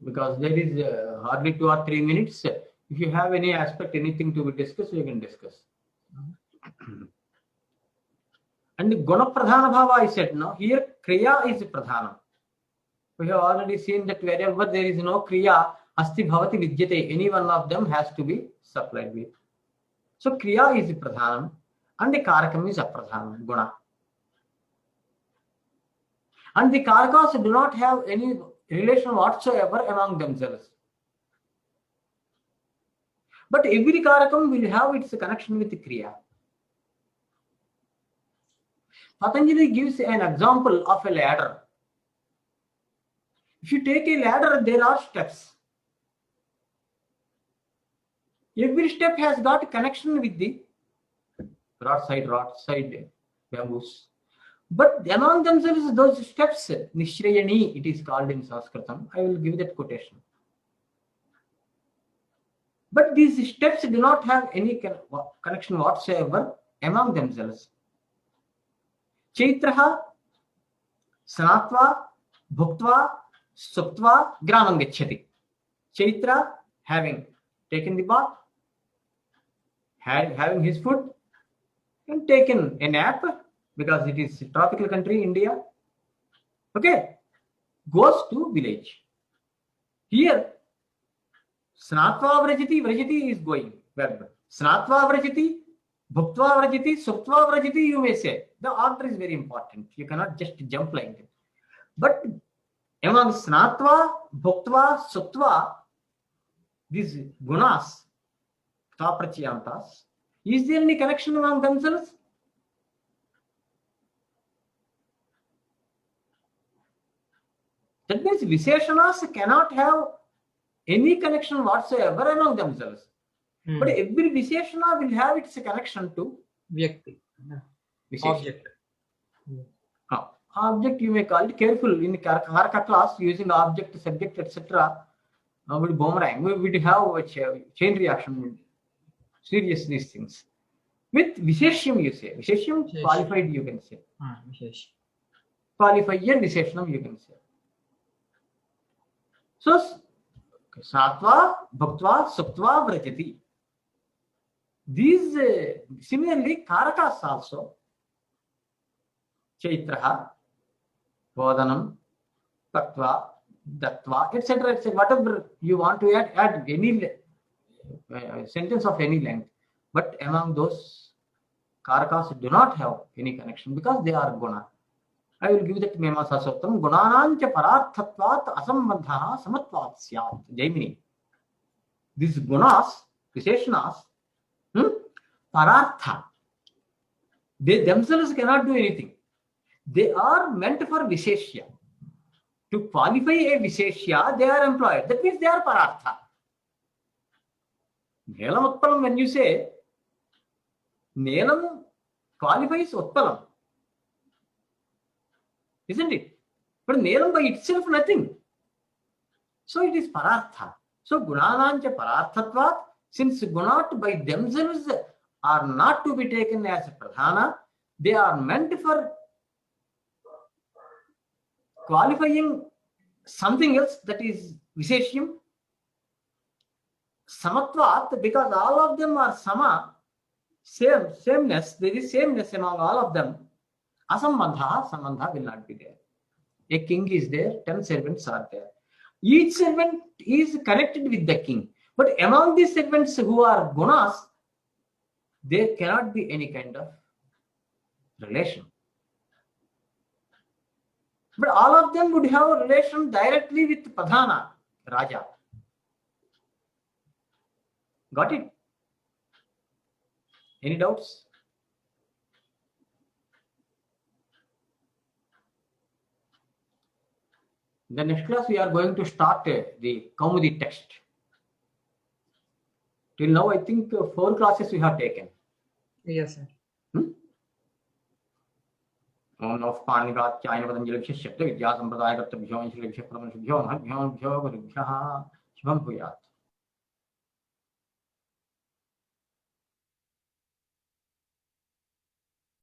Because there is hardly 2 or 3 minutes If you have any aspect, anything to be discussed, you can discuss. And guna pradhana bhava I said, no, here kriya is pradhana. We have already seen that wherever there is no kriya, asti bhavati vidyate, any one of them has to be supplied with. So kriya is pradhanam and the karakam is apradhanam, guna. And the karakas do not have any relation whatsoever among themselves. But every karakam will have its connection with the kriya. Patanjali gives an example of a ladder. If you take a ladder, there are steps. Every step has got a connection with the rod side bamboos. But among themselves, those steps, Nishrayani, it is called in Sanskritam. I will give that quotation. But these steps do not have any connection whatsoever among themselves. Chaitraha, Sanatva, Bhuktva, Suptva, Gramam Gacchati. Chaitra, having taken the bath, having his food, and taken a nap, because it is a tropical country, India. Okay, goes to village. Here, Snatva vrajati, vrajati is going, verb. Snatva vrajati, bhuktva vrajati, suptva vrajati, you may say. The order is very important. You cannot just jump like that. But among Snatva, bhuktva, suptva, these gunas, kaprachiyantas, is there any connection among themselves? That means Visheshanas cannot have any connection whatsoever among themselves. But every Visheshana will have its connection to Vyakti. Object. Object you may call it. Careful in the Karaka class, using object, subject, etc. Would boomerang. We would have a chain reaction. Serious these things. With Visheshyam you say. Visheshyam qualified you can say. Qualified Visheshanam you can say. So, Satva, Bhaktva, Suptva, Vrajati. These, similarly, Karakas also. Chaitraha, Vadanam, Tattva, Dattva, etc. etc. Whatever you want to add any sentence of any length. But among those, Karakas do not have any connection because they are guna. I will give that Memasa Sottam. Gunanancha pararthatvat asambandha samatvat syat. Jaimini. These gunas, Visheshanas, parartha. They themselves cannot do anything. They are meant for Visheshya. To qualify a Visheshya, they are employed. That means they are parartha. Nelam Utpalam, when you say, Nelam qualifies Utpalam. Isn't it? But Nelam by itself nothing. So it is parartha. So gunanancha pararthatvat, since gunat by themselves are not to be taken as pradhana, they are meant for qualifying something else, that is Visheshyam. Samatvat, because all of them are sama, sameness, there is sameness among all of them. Asambandha, sambandha will not be there. A king is there, 10 servants are there. Each servant is connected with the king. But among these servants who are gunas, there cannot be any kind of relation. But all of them would have a relation directly with Pradhana, Raja. Got it? Any doubts? In the next class, we are going to start the Kaumudi text. Till now, I think 4 classes we have taken. Yes, sir. Of Panigat, China, Patanjali, Shakti, Vidya, Sampradaya, Kartabhyo, Shilibhyo, Pramashubhyo, Mahadhyo, Gurubhyaha, Shubham Bhuyat.